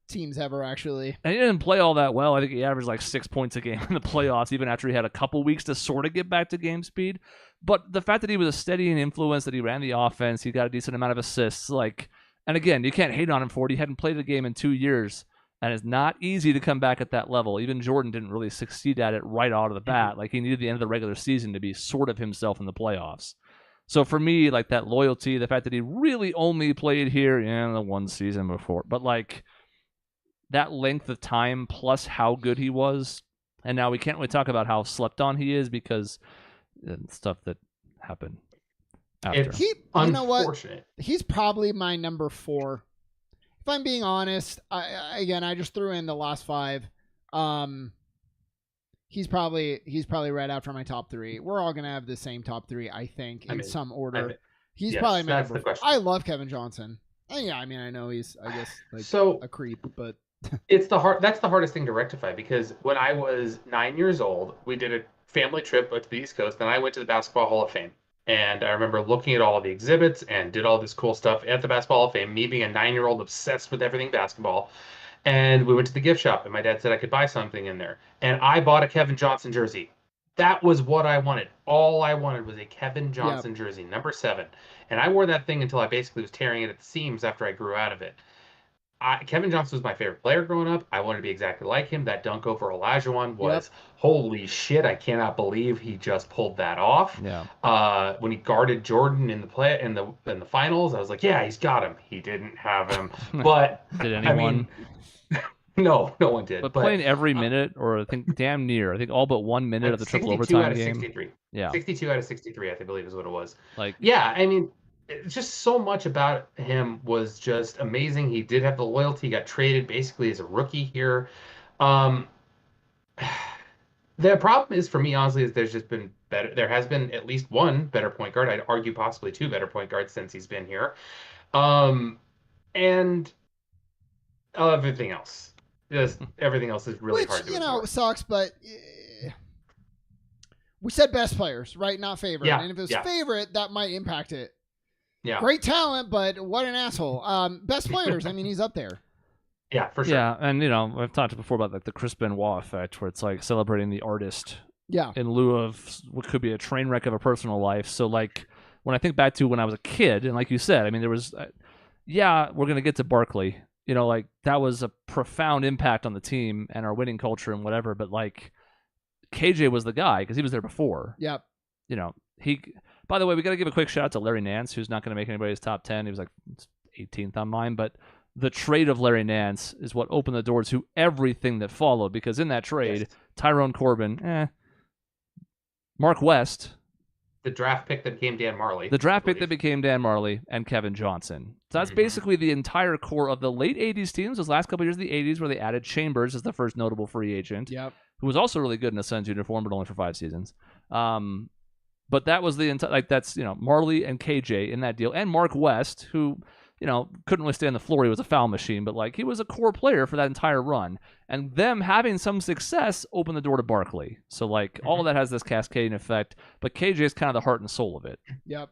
teams ever, actually. And he didn't play all that well. I think he averaged like 6 points a game in the playoffs, even after he had a couple weeks to sort of get back to game speed. But the fact that he was a steadying influence, that he ran the offense, he got a decent amount of assists, and again, you can't hate on him for it. He hadn't played a game in 2 years. And it's not easy to come back at that level. Even Jordan didn't really succeed at it right out of the bat. Like, he needed the end of the regular season to be sort of himself in the playoffs. So for me, like, that loyalty, the fact that he really only played here the one season before, but like that length of time plus how good he was, and now we can't really talk about how slept on he is because stuff that happened after. It's you know what? unfortunate. He's probably my number 4. If I'm being honest, I just threw in the last 5. He's probably right after my top 3. We're all gonna have the same top 3, I think, in some order. He's probably my number 4. I love Kevin Johnson. Yeah, I mean, I know he's, I guess, like a creep, but that's the hardest thing to rectify, because when I was 9 years old, we did a family trip up to the East Coast, and I went to the Basketball Hall of Fame. And I remember looking at all the exhibits and did all this cool stuff at the Basketball Hall of Fame, me being a 9-year-old obsessed with everything basketball. And we went to the gift shop, and my dad said I could buy something in there. And I bought a Kevin Johnson jersey. That was what I wanted. All I wanted was a Kevin Johnson jersey, number 7. And I wore that thing until I basically was tearing it at the seams after I grew out of it. Kevin Johnson was my favorite player growing up. I wanted to be exactly like him. That dunk over Olajuwon was holy shit. I cannot believe he just pulled that off. Yeah. When he guarded Jordan in the finals, I was like, yeah, he's got him. He didn't have him, but did anyone? No one did. But playing every minute, or I think damn near, I think all but 1 minute of the triple overtime game. 62 out of 63. Yeah. 62 out of 63, I believe is what it was. Like, yeah, I mean, just so much about him was just amazing. He did have the loyalty. He got traded basically as a rookie here. The problem is, for me, honestly, is there's just been better. There has been at least one better point guard. I'd argue possibly 2 better point guards since he's been here. And everything else. Just everything else is really hard to ignore. Sucks, but we said best players, right? Not favorite. Yeah, and if it was favorite, that might impact it. Yeah. Great talent, but what an asshole. Best players, I mean, he's up there. Yeah, for sure. Yeah, and I've talked before about like the Chris Benoit effect, where it's like celebrating the artist in lieu of what could be a train wreck of a personal life. So like when I think back to when I was a kid, and like you said, I mean, there was we're gonna get to Barkley. Like that was a profound impact on the team and our winning culture and whatever. But like KJ was the guy because he was there before. Yep. By the way, we got to give a quick shout out to Larry Nance, who's not going to make anybody's top 10. He was like 18th on mine, but the trade of Larry Nance is what opened the door to everything that followed, because in that trade, Tyrone Corbin, Mark West, the draft pick that became Dan Marley. And Kevin Johnson. So that's basically the entire core of the late 80s teams, those last couple of years of the 80s, where they added Chambers as the first notable free agent, who was also really good in a Suns uniform, but only for 5 seasons. But that was the entire, that's, Marley and KJ in that deal, and Mark West, who, couldn't really stay on the floor. He was a foul machine, but like he was a core player for that entire run. And them having some success opened the door to Barkley. So like all of that has this cascading effect, but KJ is kind of the heart and soul of it. Yep.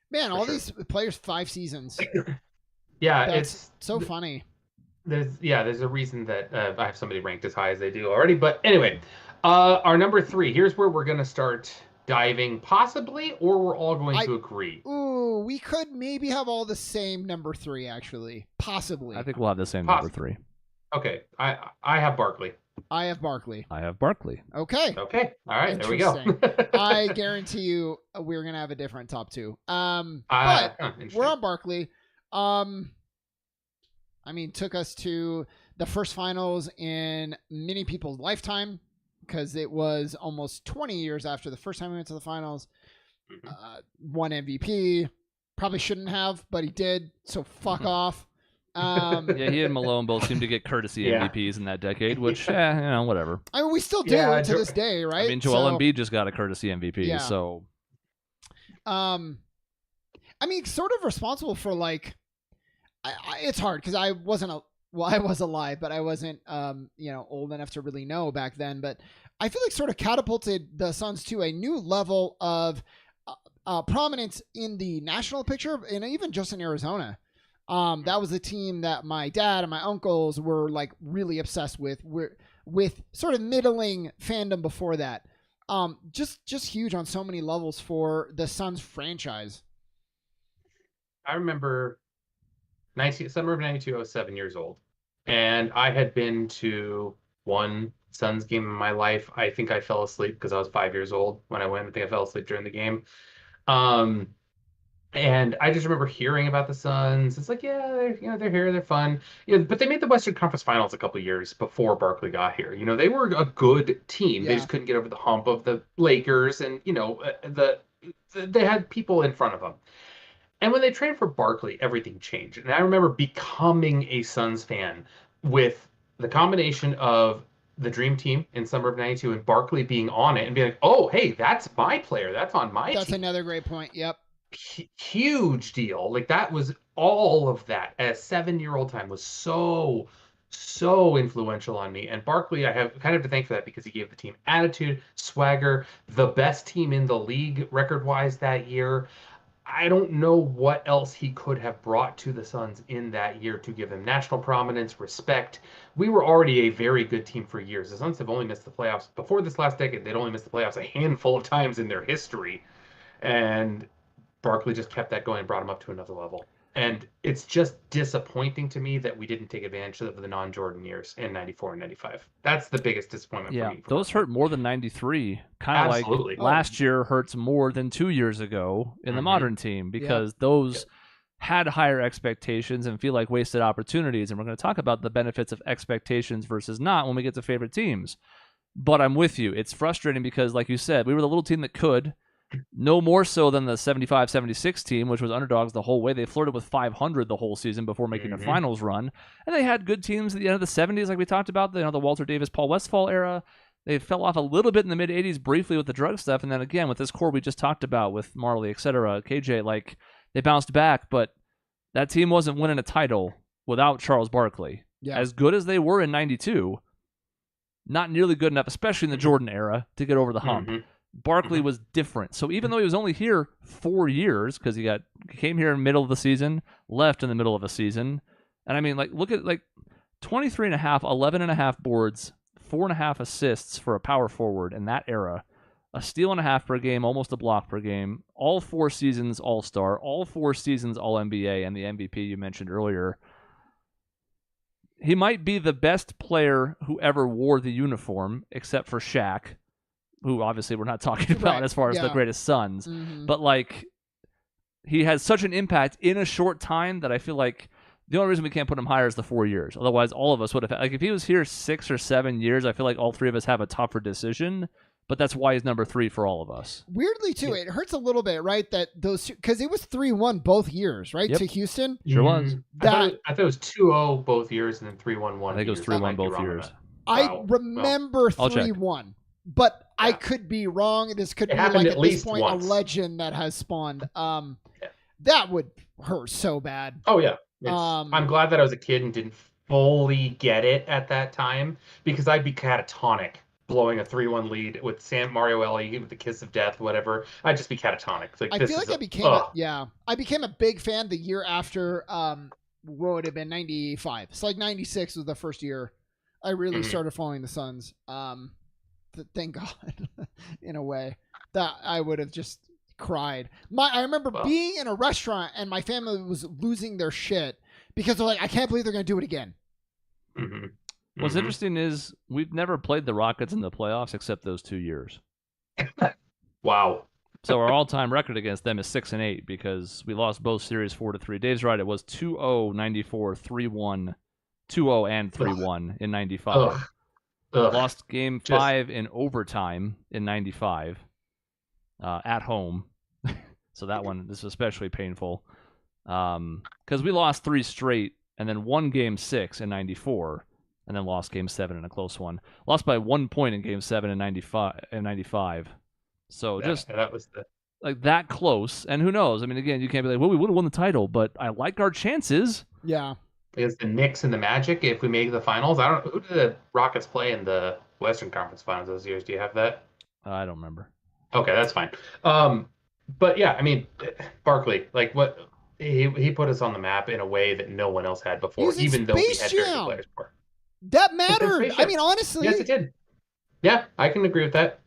Man, all these players 5 seasons. It's so funny. There's a reason that I have somebody ranked as high as they do already. But anyway, our number 3. Here's where we're gonna start diving, possibly, or we're all going to agree. Ooh, we could maybe have all the same number 3, actually. Possibly. I think we'll have the same number 3. Okay, I have Barkley. I have Barkley. Okay. All right, there we go. I guarantee you we're going to have a different top 2. But we're on Barkley. Took us to the first finals in many people's lifetime, because it was almost 20 years after the first time we went to the finals. Won MVP. Probably shouldn't have, but he did, so fuck off. He and Malone both seem to get courtesy MVPs in that decade, which, whatever. I mean, we still do to this day, right? I mean, Joel Embiid just got a courtesy MVP, so. Sort of responsible for, like, it's hard, because I was alive, but I wasn't, old enough to really know back then. But I feel like sort of catapulted the Suns to a new level of prominence in the national picture, and even just in Arizona. That was a team that my dad and my uncles were like really obsessed with sort of middling fandom before that. Just huge on so many levels for the Suns franchise. I remember summer of '92. I was 7 years old. And I had been to one Suns game in my life. I think I fell asleep because I was 5 years old when I went. I think I fell asleep during the game. Um, and I just remember hearing about the Suns. It's like, yeah, they're here, they're fun. But they made the Western Conference Finals a couple years before Barkley got here. They were a good team. They Yeah. just couldn't get over the hump of the Lakers, and they had people in front of them. And when they traded for Barkley, everything changed. And I remember becoming a Suns fan with the combination of the Dream Team in summer of '92 and Barkley being on it and being like, oh, hey, that's my player. That's on my That's team. another great point. Yep. Huge deal. Like, that was all of that at a 7-year-old time was so influential on me. And Barkley, I have kind of to thank for that because he gave the team attitude, swagger, the best team in the league record-wise that year. I don't know what else he could have brought to the Suns in that year to give them national prominence, respect. We were already a very good team for years. The Suns have only missed the playoffs. Before this last decade, they'd only missed the playoffs a handful of times in their history. And Barkley just kept that going and brought him up to another level. And it's just disappointing to me that we didn't take advantage of the non-Jordan years in '94 and '95. That's the biggest disappointment for me. Those hurt more than '93. Kind of like last year hurts more than 2 years ago in the modern team because those had higher expectations and feel like wasted opportunities. And we're going to talk about the benefits of expectations versus not when we get to favorite teams. But I'm with you. It's frustrating because, like you said, we were the little team that could. No more so than the 75-76 team, which was underdogs the whole way. They flirted with 500 the whole season before making a finals run. And they had good teams at the end of the 70s, like we talked about, the Walter Davis, Paul Westphal era. They fell off a little bit in the mid-80s briefly with the drug stuff. And then again, with this core we just talked about with Marley, etc., KJ, like they bounced back. But that team wasn't winning a title without Charles Barkley. Yeah. As good as they were in 92, not nearly good enough, especially in the Jordan era, to get over the hump. Barkley was different. So even though he was only here 4 years, because he came here in the middle of the season, left in the middle of a season, and I mean, like, look at 23 and a half, 11 and a half boards, 4.5 assists for a power forward in that era, a steal and a half per game, almost a block per game, all 4 seasons All-Star, all 4 seasons All-NBA, and the MVP you mentioned earlier. He might be the best player who ever wore the uniform, except for Shaq, who obviously we're not talking about as far as the greatest Suns. But, like, he has such an impact in a short time that I feel like the only reason we can't put him higher is the 4 years. Otherwise, all of us would have... Like, if he was here 6 or 7 years, I feel like all 3 of us have a tougher decision. But that's why he's number 3 for all of us. Weirdly, too, it hurts a little bit, right? That those... Because it was 3-1 both years, right? To Houston? Sure was. I thought it was 2-0 both years and then 3-1 one. I think it was 3-1 both years. I remember 3-1. But I could be wrong. This could be like at this point a legend that has spawned. That would hurt so bad. Oh yeah. I'm glad that I was a kid and didn't fully get it at that time because I'd be catatonic blowing a 3-1 lead with Mario Ellie with the kiss of death, whatever. I'd just be catatonic. Like, I feel like I became a big fan the year after what would have been 95. So like 96 was the first year I really started following the Suns. Thank God, in a way, that I would have just cried. I remember being in a restaurant and my family was losing their shit because they're like, I can't believe they're going to do it again. What's interesting is we've never played the Rockets in the playoffs except those 2 years. Wow. So our all-time record against them is 6-8 because we lost both series 4-3. Dave's right. It was 2-0, 94, 3-1, 2-0 and 3-1 in 95. Lost game 5 in overtime in 95 at home. So that one is especially painful because we lost 3 straight and then won game 6 in 94 and then lost game 7 in a close one. Lost by 1 point in game 7 in 95. So that was like that close. And who knows? I mean, again, you can't be like, well, we would have won the title, but I like our chances. Yeah. Against the Knicks and the Magic, if we make the finals. I don't know. Who did the Rockets play in the Western Conference Finals those years? Do you have that? I don't remember. Okay, that's fine. But yeah, I mean, Barkley, like what he put us on the map in a way that no one else had before, even though we had very good players before. That mattered. I mean, honestly. Yes, it did. Yeah, I can agree with that.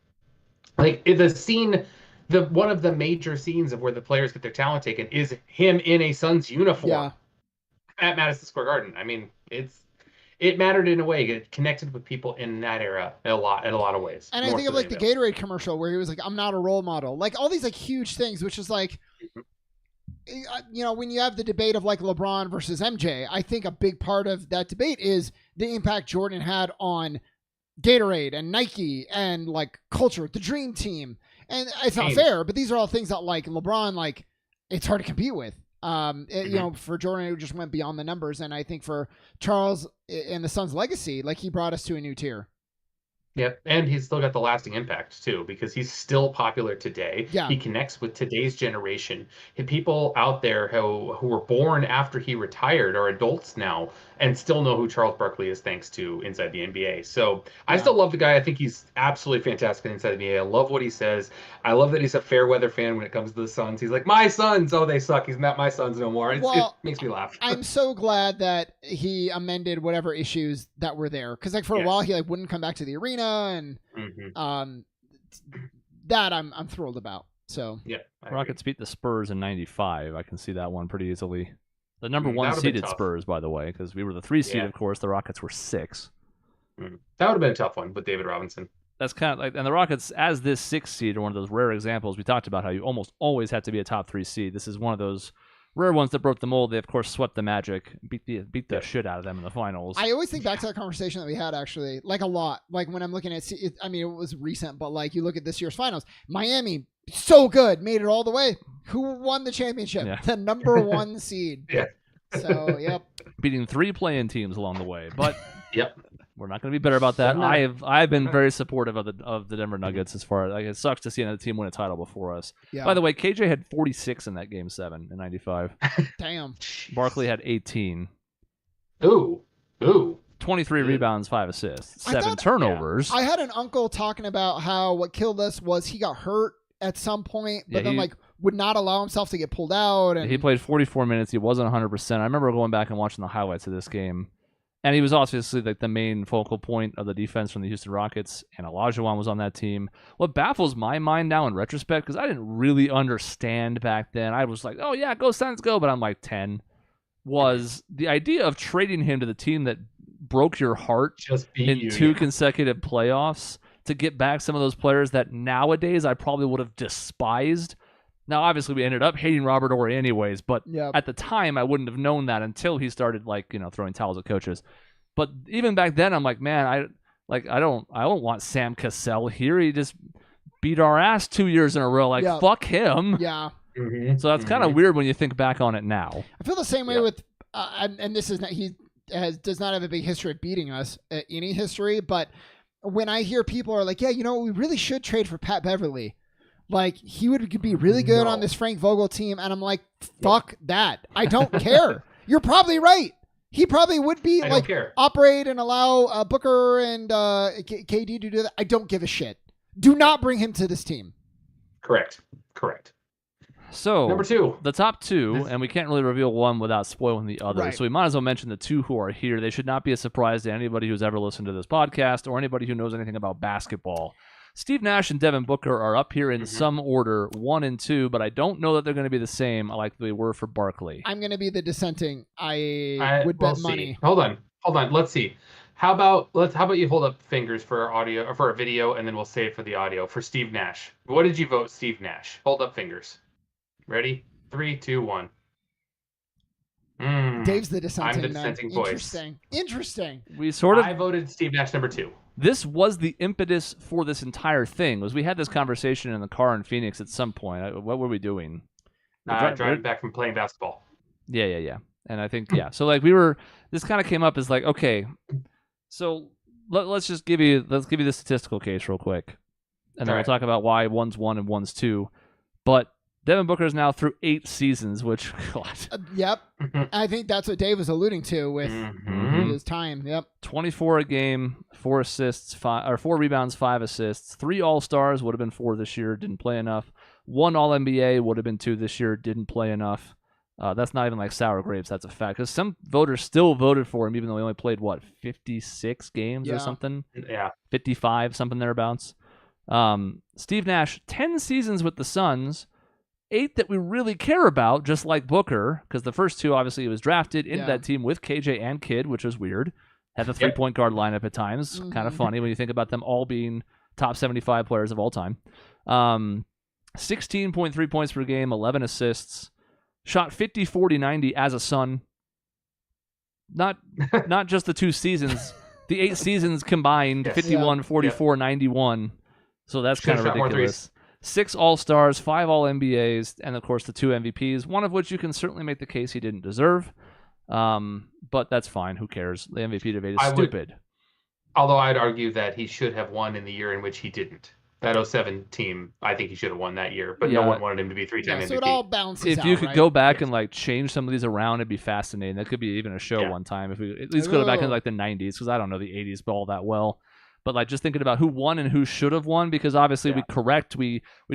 Like the scene, one of the major scenes of where the players get their talent taken is him in a Suns uniform. Yeah. At Madison Square Garden. I mean, it mattered in a way. It connected with people in that era in a lot of ways. And I think of like the Gatorade commercial where he was like, "I'm not a role model." Like all these like huge things, which is like, you know, when you have the debate of like LeBron versus MJ, I think a big part of that debate is the impact Jordan had on Gatorade and Nike and like culture, the dream team. And it's not fair, but these are all things that like LeBron, like it's hard to compete with. You know, for Jordan, it just went beyond the numbers. And I think for Charles and the Suns' legacy, like he brought us to a new tier. Yep, and he's still got the lasting impact too, because he's still popular today. Yeah. He connects with today's generation. People out there who were born after he retired are adults now and still know who Charles Barkley is thanks to Inside the NBA. So I still love the guy. I think he's absolutely fantastic in Inside the NBA. I love what he says. I love that he's a fair weather fan when it comes to the Suns. He's like, my Suns, oh, they suck. He's not my Suns no more. It makes me laugh. I'm so glad that he amended whatever issues that were there. Because like for a while, he like wouldn't come back to the arena. And that I'm thrilled about. So yeah, Rockets beat the Spurs in '95. I can see that one pretty easily. The number one seeded Spurs, by the way, because we were the 3 seed. Of course, the Rockets were 6. That would have been a tough one with David Robinson. That's kind of like, and the Rockets as this 6th seed are one of those rare examples. We talked about how you almost always have to be a top 3 seed. This is one of those rare ones that broke the mold. They of course swept the Magic, beat the shit out of them in the finals. I always think back to that conversation that we had actually, like a lot. Like when I'm looking at, I mean, it was recent, but like you look at this year's finals, Miami, so good, made it all the way. Who won the championship? Yeah. The number 1 seed. Yeah. So yep. Beating 3 play-in teams along the way, but yep. We're not going to be bitter about that. I've been very supportive of the Denver Nuggets as far as like, it sucks to see another team win a title before us. Yeah. By the way, KJ had 46 in that game 7 in '95. Damn. Barkley had 18. Ooh. 23 rebounds, 5 assists, 7 turnovers. I had an uncle talking about how what killed us was he got hurt at some point, but then like would not allow himself to get pulled out. And he played 44 minutes. He wasn't 100%. I remember going back and watching the highlights of this game. And he was obviously like the main focal point of the defense from the Houston Rockets, and Olajuwon was on that team. What baffles my mind now in retrospect, because I didn't really understand back then, I was like, oh yeah, go Suns, go, but I'm like 10, was the idea of trading him to the team that broke your heart in 2 consecutive playoffs to get back some of those players that nowadays I probably would have despised. Now, obviously, we ended up hating Robert Horry anyways, but at the time, I wouldn't have known that until he started, like, throwing towels at coaches. But even back then, I'm like, man, I don't want Sam Cassell here. He just beat our ass 2 years in a row. Like, fuck him. Yeah. So that's kind of weird when you think back on it now. I feel the same way with, and this is not, does not have a big history of beating us, any history, but when I hear people are like, yeah, we really should trade for Pat Beverly. Like, he would be really good on this Frank Vogel team. And I'm like, fuck that. I don't care. You're probably right. He probably would be operate and allow Booker and KD to do that. I don't give a shit. Do not bring him to this team. Correct. So number 2, the top 2, and we can't really reveal one without spoiling the other. Right. So we might as well mention the 2 who are here. They should not be a surprise to anybody who's ever listened to this podcast or anybody who knows anything about basketball. Steve Nash and Devin Booker are up here in some order, 1 and 2, but I don't know that they're going to be the same like they were for Barkley. I'm going to be the dissenting. I would bet money. Hold on. Let's see. How about you hold up fingers for audio or for a video, and then we'll save for the audio for Steve Nash. What did you vote, Steve Nash? Hold up fingers. Ready? 3, 2, 1. Dave's the dissenting. I'm the dissenting voice. Interesting. I voted Steve Nash number 2. This was the impetus for this entire thing. Was we had this conversation in the car in Phoenix at some point. What were we doing? Driving back from playing basketball. Yeah. And I think so like this kind of came up as like, okay, so let's give you the statistical case real quick, and then we'll talk about why one's 1 and one's 2. But Devin Booker is now through 8 seasons, which, God. Yep. I think that's what Dave was alluding to with his time. Yep. 24 a game, 4 assists, 4 rebounds, 5 assists. 3 All-Stars, would have been 4 this year, didn't play enough. 1 All-NBA, would have been 2 this year, didn't play enough. That's not even like sour grapes, that's a fact. Because some voters still voted for him, even though he only played, 56 games or something? Yeah. 55, something thereabouts. Steve Nash, 10 seasons with the Suns. 8 that we really care about, just like Booker, because the first 2, obviously, he was drafted into that team with KJ and Kidd, which was weird. Had the 3-point guard lineup at times. Kind of funny when you think about them all being top 75 players of all time. 16.3 points per game, 11 assists. Shot 50, 40, 90 as a Sun. Not just the 2 seasons. The 8 seasons combined, yes. 51, 44, 91. So that's kind of ridiculous. 6 All-Stars, 5 All-NBAs, and of course the 2 MVPs, one of which you can certainly make the case he didn't deserve. But that's fine. Who cares? The MVP debate is stupid. Although I'd argue that he should have won in the year in which he didn't. That 07 team, I think he should have won that year, but no one wanted him to be 3-time MVP. So it all balances out, if you could go back and like change some of these around, it'd be fascinating. That could be even a show one time if we at least go back in like the 90s, because I don't know the 80s all that well. But like just thinking about who won and who should have won, because obviously we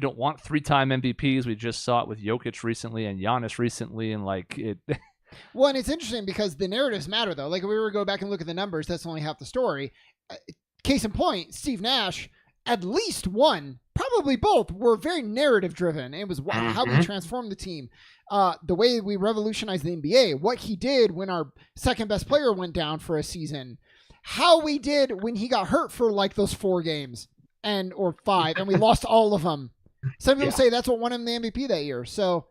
don't want 3-time MVPs. We just saw it with Jokic recently and Giannis recently, and like it. Well, and it's interesting because the narratives matter though. Like if we were to go back and look at the numbers, that's only half the story. Case in point, Steve Nash. At least one, probably both, were very narrative driven. It was how we transformed the team, the way we revolutionized the NBA, what he did when our second best player went down for a season, how we did when he got hurt for like those 4 games or 5, and we lost all of them. Some people say that's what won him the MVP that year. So,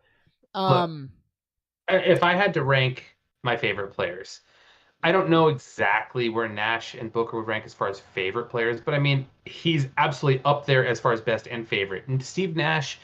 if I had to rank my favorite players, I don't know exactly where Nash and Booker would rank as far as favorite players, but I mean, he's absolutely up there as far as best and favorite. And Steve Nash,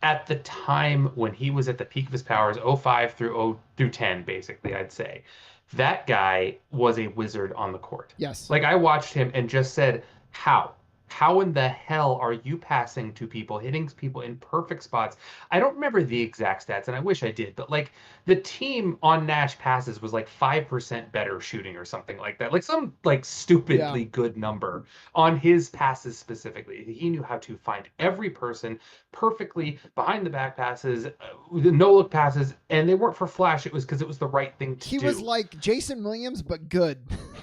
at the time when he was at the peak of his powers, 05 through 10, basically, I'd say, that guy was a wizard on the court. Yes. Like, I watched him and just said, how? How in the hell are you passing to people, hitting people in perfect spots? I don't remember the exact stats, and I wish I did, but like the team on Nash passes was like 5% better shooting or something like that. Like some like stupidly good number on his passes specifically. He knew how to find every person perfectly behind the back passes, the no-look passes, and they weren't for flash. It was because it was the right thing to do. He was like Jason Williams, but good.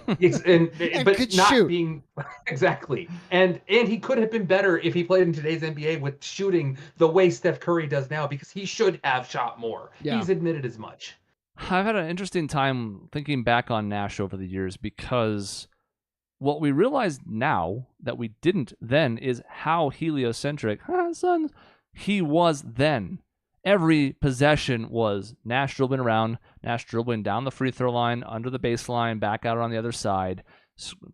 and but could not shoot. Being exactly. And he could have been better if he played in today's NBA with shooting the way Steph Curry does now, because he should have shot more. Yeah. He's admitted as much. I've had an interesting time thinking back on Nash over the years, because what we realize now that we didn't then is how heliocentric he was then. Every possession was Nash dribbling around, Nash dribbling down the free throw line, under the baseline, back out on the other side,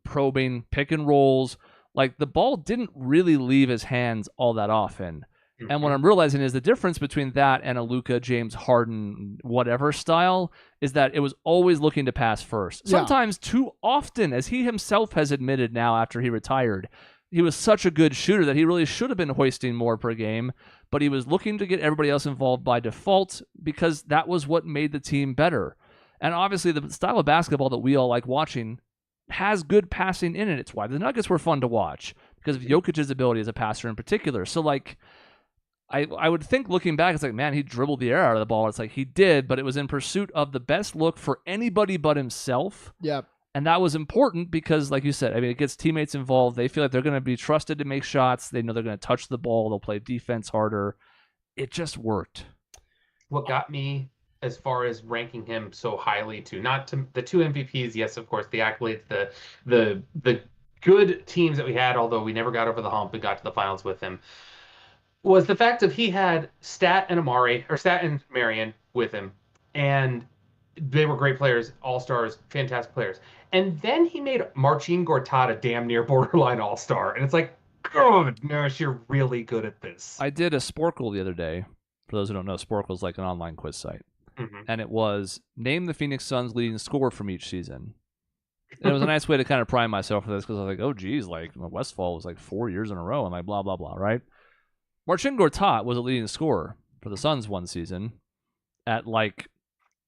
probing, pick and rolls. Like, the ball didn't really leave his hands all that often. And what I'm realizing is the difference between that and a Luka, James Harden, whatever style is that it was always looking to pass first. Sometimes too often, as he himself has admitted now after he retired. He was such a good shooter that he really should have been hoisting more per game, but he was looking to get everybody else involved by default because that was what made the team better. And obviously the style of basketball that we all like watching has good passing in it. It's why the Nuggets were fun to watch, because of Jokic's ability as a passer in particular. So like, I would think looking back, it's like, man, he dribbled the air out of the ball. It's like he did, but it was in pursuit of the best look for anybody but himself. Yep. And that was important because, like you said, I mean, it gets teammates involved. They feel like they're going to be trusted to make shots. They know they're going to touch the ball. They'll play defense harder. It just worked. What got me as far as ranking him so highly not to the 2 MVPs, yes, of course, the accolades, the good teams that we had, although we never got over the hump and got to the finals with him, was the fact that he had Stat and Marion with him, and they were great players, all-stars, fantastic players. And then he made Marcin Gortat a damn near borderline all-star. And it's like, oh, Nash, you're really good at this. I did a Sporkle the other day. For those who don't know, Sporkle is like an online quiz site. And it was, name the Phoenix Suns leading scorer from each season. And it was a nice way to kind of prime myself for this, because I was like, oh, geez, like Westfall was like 4 years in a row and like blah, blah, blah, right? Marcin Gortat was a leading scorer for the Suns one season at like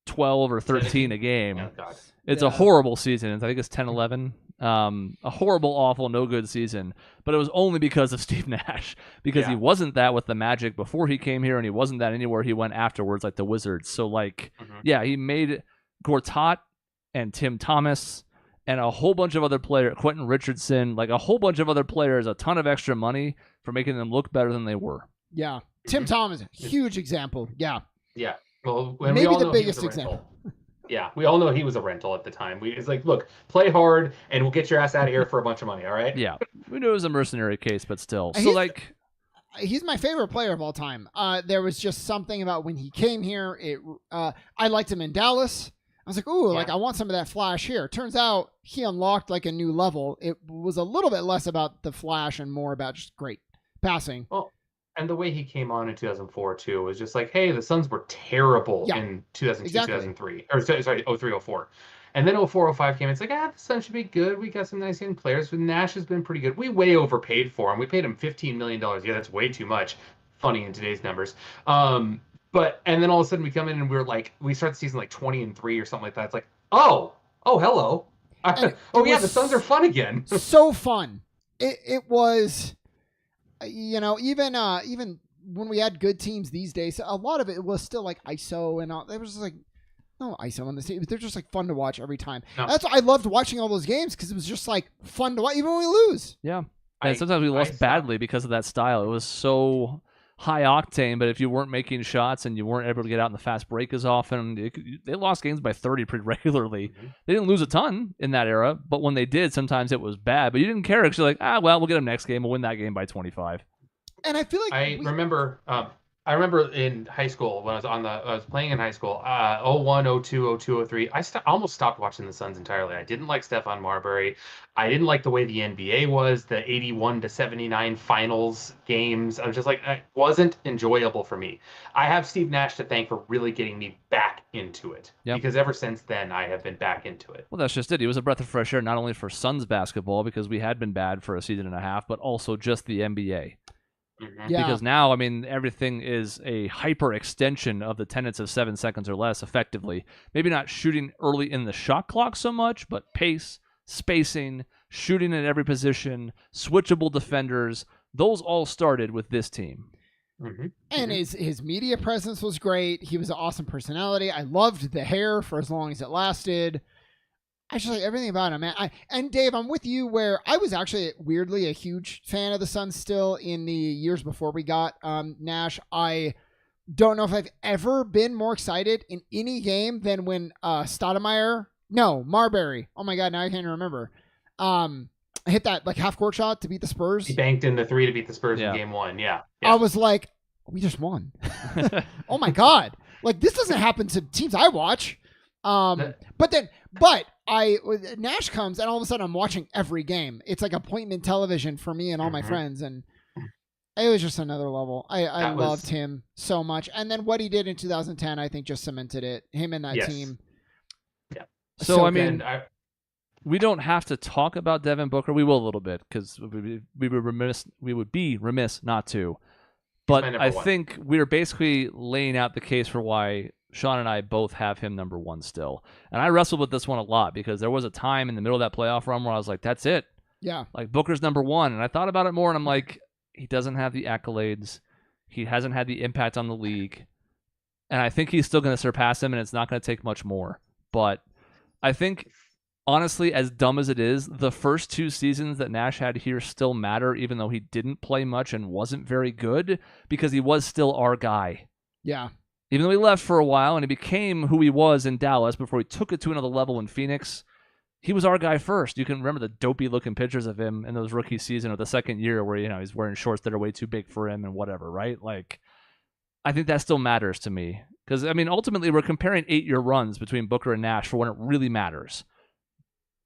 12 or 13 a game. Oh, God. It's a horrible season. I think it's 10-11. A horrible, awful, no good season. But it was only because of Steve Nash, because he wasn't that with the Magic before he came here, and he wasn't that anywhere he went afterwards, like the Wizards. So, like, he made Gortat and Tim Thomas and a whole bunch of other players, Quentin Richardson, like a whole bunch of other players, a ton of extra money for making them look better than they were. Yeah. Tim Thomas, huge example. Yeah. Yeah. Well, maybe the biggest example. Yeah, we all know he was a rental at the time. It's like, look, play hard, and we'll get your ass out of here for a bunch of money. All right? Yeah, we knew it was a mercenary case, but still. So He's- like, He's my favorite player of all time. There was just something about when he came here. I liked him in Dallas. I was like, ooh, Yeah. like I want some of that flash here. Turns out he unlocked like a new level. It was a little bit less about the flash and more about just great passing. Well, and the way he came on in 2004 too was just like, hey, the Suns were terrible Yeah, in 2002, exactly. 2003, or sorry, 03, 04. And then 04, 05 came. It's like, the Suns should be good. We got some nice young players. But Nash has been pretty good. We way overpaid for him. We paid him $15 million. Yeah, that's way too much. Funny in today's numbers. And then all of a sudden we come in and we start the season like 20-3 or something like that. It's like, oh, hello. The Suns are fun again. So fun. It was, even when we had good teams these days, a lot of it was still like ISO and all. It was just like no ISO on the team. They're just like fun to watch every time. No. That's why I loved watching all those games because it was just like fun to watch, even when we lose. yeah. And sometimes we lost badly because of that style. It was so high octane, but if you weren't making shots and you weren't able to get out in the fast break as often, they lost games by 30 pretty regularly. Mm-hmm. They didn't lose a ton in that era, but when they did, sometimes it was bad. But you didn't care because you're like, we'll get them next game. We'll win that game by 25. And I feel like I remember in high school when I was playing in high school, 01, 02, 02, 03. I almost stopped watching the Suns entirely. I didn't like Stephon Marbury. I didn't like the way the NBA was, the 81-79 finals games. I was just like, it wasn't enjoyable for me. I have Steve Nash to thank for really getting me back into it. Yep. Because ever since then, I have been back into it. Well, that's just it. He was a breath of fresh air, not only for Suns basketball, because we had been bad for a season and a half, but also just the NBA. Mm-hmm. Yeah. Because now, I mean, everything is a hyper extension of the tenets of 7 seconds or less, effectively. Maybe not shooting early in the shot clock so much, but pace, spacing, shooting at every position, switchable defenders. Those all started with this team. Mm-hmm. And his media presence was great. He was an awesome personality. I loved the hair for as long as it lasted. I just like everything about him, man. And Dave, I'm with you where I was actually weirdly a huge fan of the Suns still in the years before we got Nash. I don't know if I've ever been more excited in any game than when Marbury. Oh my God, now I can't remember. Hit that like half court shot to beat the Spurs. He banked in the 3 to beat the Spurs in game 1. Yeah. I was like, we just won. Oh my God. Like this doesn't happen to teams I watch. But Nash comes and all of a sudden I'm watching every game. It's like appointment television for me and all my friends, and it was just another level. I loved him so much, and then what he did in 2010, I think, just cemented it. Him and that team. Yeah. So I mean, we don't have to talk about Devin Booker. We will a little bit because we would be remiss not to. But I think we're basically laying out the case for why Sean and I both have him number 1 still. And I wrestled with this one a lot because there was a time in the middle of that playoff run where I was like, that's it. Yeah. Like Booker's number 1. And I thought about it more and I'm like, he doesn't have the accolades. He hasn't had the impact on the league. And I think he's still going to surpass him and it's not going to take much more. But I think, honestly, as dumb as it is, the first 2 seasons that Nash had here still matter, even though he didn't play much and wasn't very good, because he was still our guy. Yeah. Even though he left for a while and he became who he was in Dallas before he took it to another level in Phoenix, he was our guy first. You can remember the dopey-looking pictures of him in those rookie season or the second year where, he's wearing shorts that are way too big for him and whatever, right? Like, I think that still matters to me. Because, I mean, ultimately, we're comparing 8-year runs between Booker and Nash for when it really matters.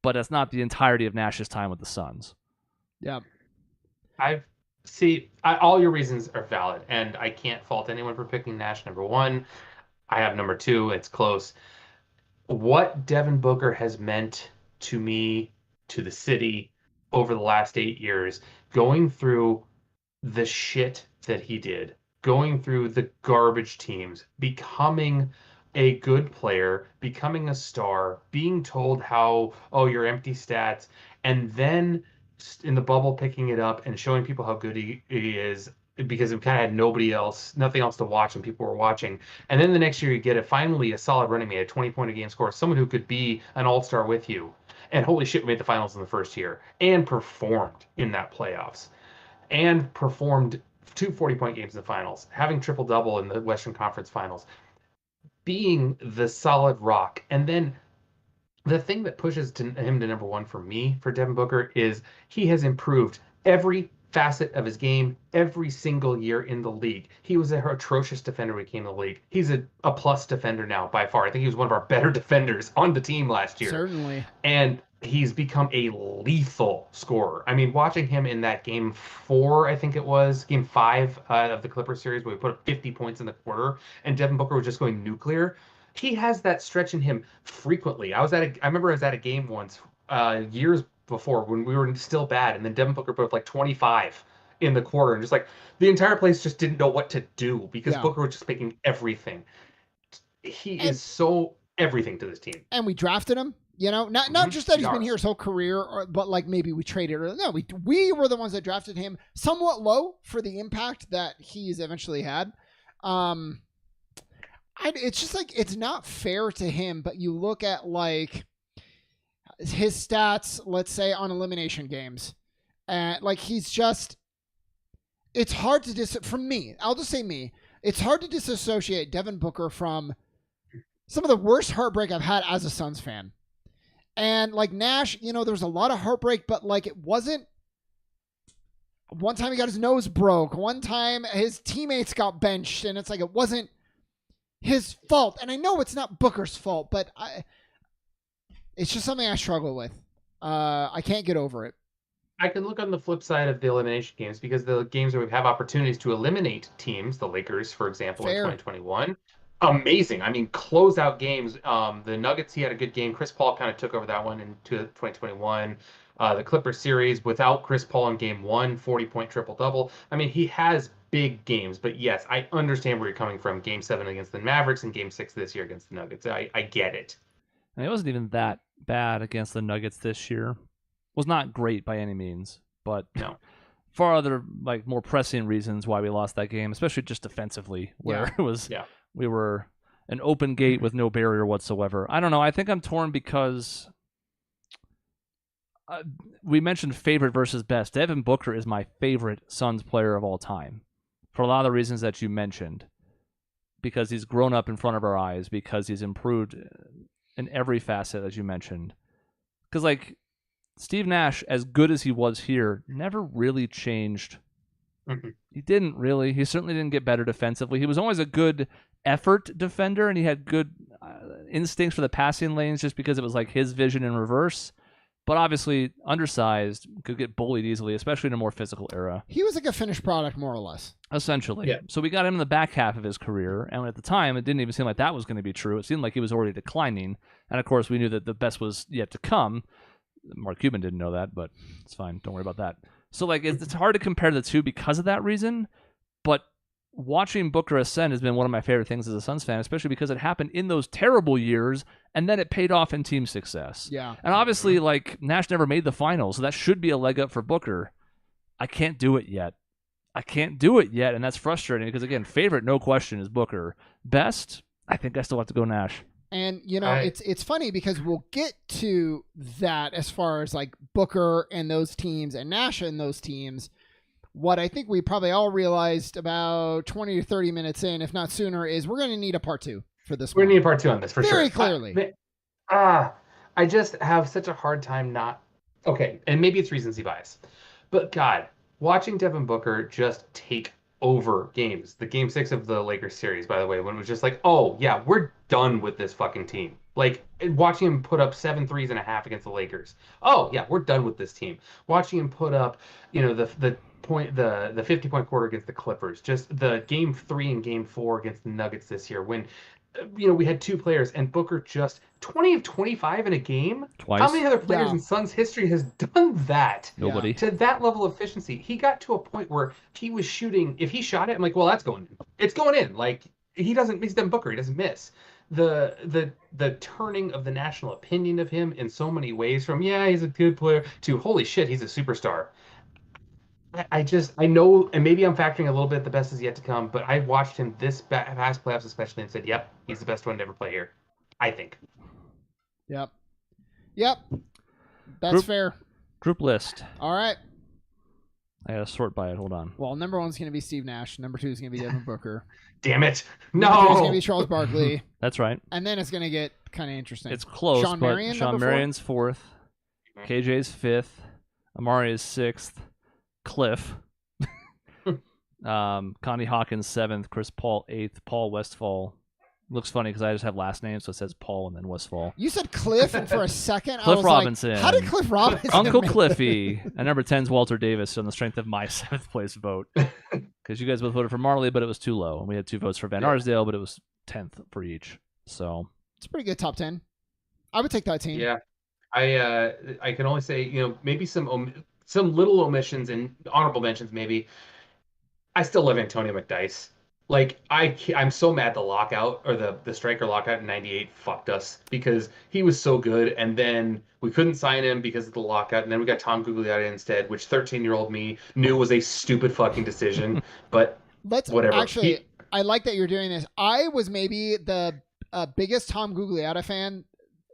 But that's not the entirety of Nash's time with the Suns. Yeah. All your reasons are valid, and I can't fault anyone for picking Nash number 1. I have number 2. It's close. What Devin Booker has meant to me, to the city, over the last 8 years, going through the shit that he did, going through the garbage teams, becoming a good player, becoming a star, being told how, you're empty stats, and then in the bubble picking it up and showing people how good he is because we kind of had nothing else to watch and people were watching. And then the next year you get finally a solid running mate, a 20-point a game scorer, someone who could be an all-star with you. And holy shit, we made the finals in the first year and performed in that playoffs and performed 2 40-point games in the finals, having triple-double in the Western Conference finals. being the solid rock. And then the thing that pushes him to number one for me, for Devin Booker, is he has improved every facet of his game every single year in the league. He was an atrocious defender when he came to the league. He's a plus defender now by far. I think he was one of our better defenders on the team last year. Certainly. And he's become a lethal scorer. I mean, watching him in that game 4, I think it was, game 5 of the Clippers series, where we put up 50 points in the quarter, and Devin Booker was just going nuclear. He has that stretch in him frequently. I remember I was at a game once, years before, when we were still bad, and then Devin Booker put up like 25 in the quarter, and just like the entire place just didn't know what to do because Booker was just making everything. He is so everything to this team. And we drafted him. You know, not just that he's been here his whole career, but like maybe we traded. No, we were the ones that drafted him somewhat low for the impact that he's eventually had. It's just like, it's not fair to him, but you look at like his stats, let's say on elimination games, and like he's just, it's hard to from me. I'll just say me. It's hard to disassociate Devin Booker from some of the worst heartbreak I've had as a Suns fan. And like Nash, you know, there's a lot of heartbreak, but like it wasn't. One time he got his nose broke. One time his teammates got benched, and it's like it wasn't his fault. And I know it's not Booker's fault, but it's just something I struggle with. I can't get over it. I can look on the flip side of the elimination games, because the games where we have opportunities to eliminate teams, the Lakers, for example, in 2021. Amazing. I mean, closeout games. The Nuggets, he had a good game. Chris Paul kind of took over that one in 2021. The Clippers series without Chris Paul in game 1, 40-point triple-double. I mean, he has big games, but yes, I understand where you're coming from. Game 7 against the Mavericks and game 6 this year against the Nuggets. I get it. And it wasn't even that bad against the Nuggets this year. Was not great by any means, but no. For other like more pressing reasons why we lost that game, especially just defensively, where it was we were an open gate with no barrier whatsoever. I don't know. I think I'm torn because we mentioned favorite versus best. Devin Booker is my favorite Suns player of all time for a lot of the reasons that you mentioned, because he's grown up in front of our eyes, because he's improved in every facet, as you mentioned. Because like Steve Nash, as good as he was here, never really changed. Mm-hmm. He didn't really. He certainly didn't get better defensively. He was always a good effort defender, and he had good instincts for the passing lanes just because it was like his vision in reverse. But obviously, undersized, could get bullied easily, especially in a more physical era. He was like a finished product, more or less. Essentially. Yeah. So we got him in the back half of his career, and at the time, it didn't even seem like that was going to be true. It seemed like he was already declining. And of course, we knew that the best was yet to come. Mark Cuban didn't know that, but it's fine. Don't worry about that. So, like, it's hard to compare the two because of that reason. But watching Booker ascend has been one of my favorite things as a Suns fan, especially because it happened in those terrible years, and then it paid off in team success. Yeah. And obviously, like, Nash never made the finals, so that should be a leg up for Booker. I can't do it yet. And that's frustrating because, again, favorite, no question, is Booker. Best, I think I still have to go Nash. And, you know, it's funny because we'll get to that as far as like Booker and those teams and Nash and those teams. What I think we probably all realized about 20 to 30 minutes in, if not sooner, is we're going to need a part 2 for this. We're going to need a part 2 on this for sure. Very clearly. I just have such a hard time not. Okay, and maybe it's recency bias. But God, watching Devin Booker just take over games. The game 6 of the Lakers series, by the way, when it was just like, oh yeah, we're done with this fucking team. Like watching him put up 7 threes and a half against the Lakers. Oh yeah, we're done with this team. Watching him put up, you know, the 50-point quarter against the Clippers. Just the game 3 and game 4 against the Nuggets this year, when you know we had 2 players and Booker just 20 of 25 in a game. Twice. How many other players in Suns history has done that? Nobody. To that level of efficiency. He got to a point where he was shooting. If he shot it, I'm like, well, that's going in. It's going in. Like he's Devin Booker. He doesn't miss. The turning of the national opinion of him in so many ways, from he's a good player to holy shit, he's a superstar. I know, and maybe I'm factoring a little bit the best is yet to come, but I watched him this past playoffs especially and said, yep, he's the best one to ever play here. I think. Yep. That's fair. Group list. All right. I gotta sort by it. Hold on. Well, number 1's going to be Steve Nash. Number 2 is going to be Devin Booker. Damn it. Number 3 is going to No. be Charles Barkley. That's right. And then it's going to get kind of interesting. It's close, Sean but Marion, Sean number 4? Marion's 4th. KJ's 5th. Amari is 6th. Cliff. Connie Hawkins 7th. Chris Paul 8th. Paul Westfall. Looks funny because I just have last names, so it says Paul and then Westfall. You said Cliff, and for a second, I Cliff was Robinson. like, how did Cliff Robinson Uncle make Cliffy. And number 10 is Walter Davis on the strength of my 7th place vote. Because you guys both voted for Marley, but it was too low. And we had 2 votes for Van Arsdale, but it was 10th for each. So It's a pretty good top 10. I would take that team. Yeah. I can only say, maybe some little omissions and honorable mentions maybe. I still love Antonio McDyess. Like, I'm so mad the lockout or the striker lockout in 98 fucked us because he was so good, and then we couldn't sign him because of the lockout, and then we got Tom Gugliotta instead, which 13-year-old me knew was a stupid fucking decision, but whatever. Actually, I like that you're doing this. I was maybe the biggest Tom Gugliotta fan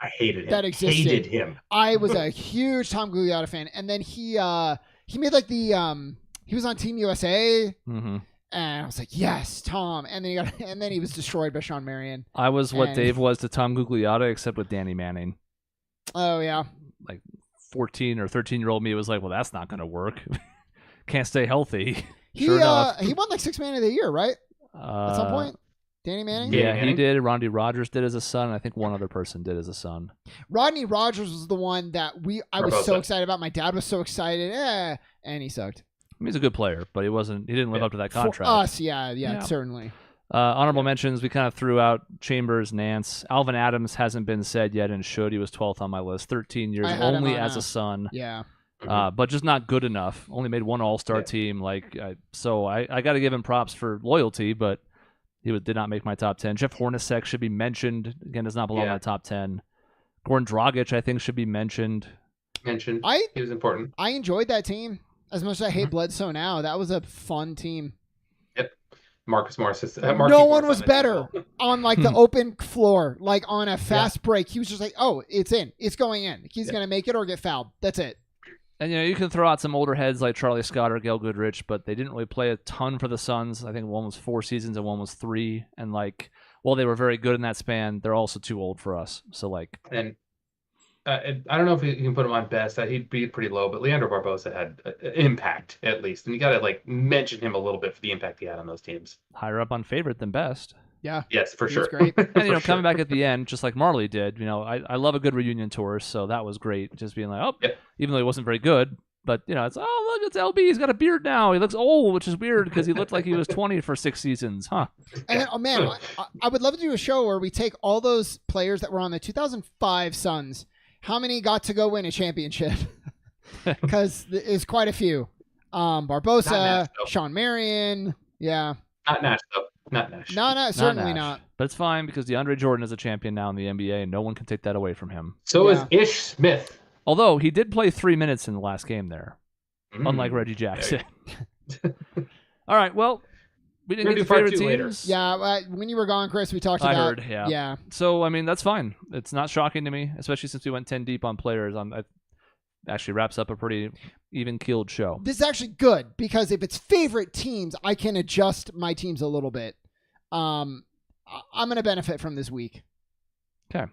I hated him. that existed. Hated him. I was a huge Tom Gugliotta fan, and then he made like the he was on Team USA. mm-hmm. And I was like, yes, Tom. And then he was destroyed by Sean Marion. I was what Dave was to Tom Gugliotta, except with Danny Manning. Oh, yeah. Like 14 or 13-year-old me was like, well, that's not going to work. Can't stay healthy. Sure enough. He won like 6 Man of the Year, right? At some point? Danny Manning? Yeah, he did. Rodney Rogers did as a son. I think one other person did as a son. Rodney Rogers was the one that I was so excited about. My dad was so excited. And he sucked. I mean, he's a good player, but he didn't live up to that contract. For us, yeah, certainly. Honorable mentions, we kind of threw out Chambers, Nance. Alvin Adams hasn't been said yet and should. He was 12th on my list. 13 years, only as a son. Yeah. But just not good enough. Only made one All-Star team. So I got to give him props for loyalty, but he did not make my top 10. Jeff Hornacek should be mentioned. Again, does not belong in my top 10. Goran Dragic, I think, should be mentioned. He was important. I enjoyed that team. As much as I hate Bledsoe now, that was a fun team. Yep. Marcus Morris. No one was better on like the open floor, like on a fast break. He was just like, oh, it's in. It's going in. He's going to make it or get fouled. That's it. And, you can throw out some older heads like Charlie Scott or Gail Goodrich, but they didn't really play a ton for the Suns. I think one was 4 seasons and one was 3. And, while they were very good in that span, they're also too old for us. So, And I don't know if you can put him on best. He'd be pretty low, but Leandro Barbosa had impact at least, and you got to mention him a little bit for the impact he had on those teams. Higher up on favorite than best. Yeah. Yes, for sure. Great. And coming back at the end, just like Marley did. I love a good reunion tour, so that was great. Just being like, even though he wasn't very good, but it's look, it's LB. He's got a beard now. He looks old, which is weird because he looked like he was 20 for 6 seasons, huh? And then, oh man, I would love to do a show where we take all those players that were on the 2005 Suns. How many got to go win a championship? Because there's quite a few. Barbosa, Nash, Sean Marion. Yeah. Not Nash, though. Not Nash. No, certainly Nash. not. But it's fine because DeAndre Jordan is a champion now in the NBA, and no one can take that away from him. So is Ish Smith. Although he did play 3 minutes in the last game there, unlike Reggie Jackson. All right, well, we didn't get to favorite teams. Yeah, when you were gone, Chris, we talked about. I heard, yeah. So, that's fine. It's not shocking to me, especially since we went 10 deep on players. It actually wraps up a pretty even-keeled show. This is actually good because if it's favorite teams, I can adjust my teams a little bit. I'm going to benefit from this week. Okay.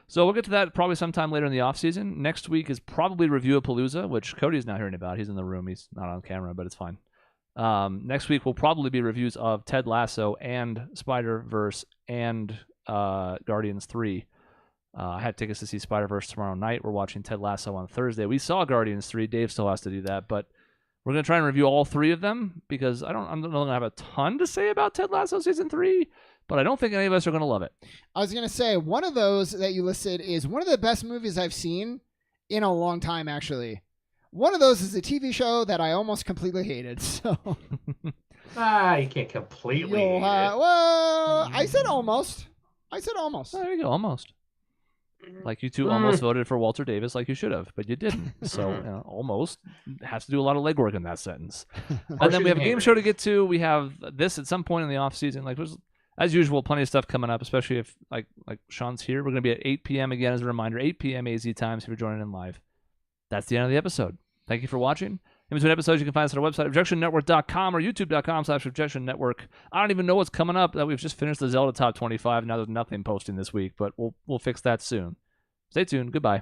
So we'll get to that probably sometime later in the offseason. Next week is probably Review-A-Palooza, which Cody's not hearing about. He's in the room. He's not on camera, but it's fine. Next week will probably be reviews of Ted Lasso and Spider-Verse and Guardians 3. I had tickets to see Spider-Verse tomorrow night. We're watching Ted Lasso on Thursday. We saw Guardians 3. Dave still has to do that, but we're going to try and review all 3 of them because I'm not going to have a ton to say about Ted Lasso Season 3, but I don't think any of us are going to love it. I was going to say, one of those that you listed is one of the best movies I've seen in a long time, actually. One of those is a TV show that I almost completely hated. So, you can't completely hate it. Well, I said almost. There you go, almost. Like you two almost voted for Walter Davis like you should have, but you didn't. So almost has to do a lot of legwork in that sentence. And then we have a game show to get to. We have this at some point in the off season. There's, as usual, plenty of stuff coming up, especially if like Sean's here. We're going to be at 8 p.m. again as a reminder, 8 p.m. AZ times if you're joining in live. That's the end of the episode. Thank you for watching. In between episodes, you can find us on our website, objectionnetwork.com or youtube.com/objectionnetwork. I don't even know what's coming up. That we've just finished the Zelda Top 25. Now there's nothing posting this week, but we'll fix that soon. Stay tuned. Goodbye.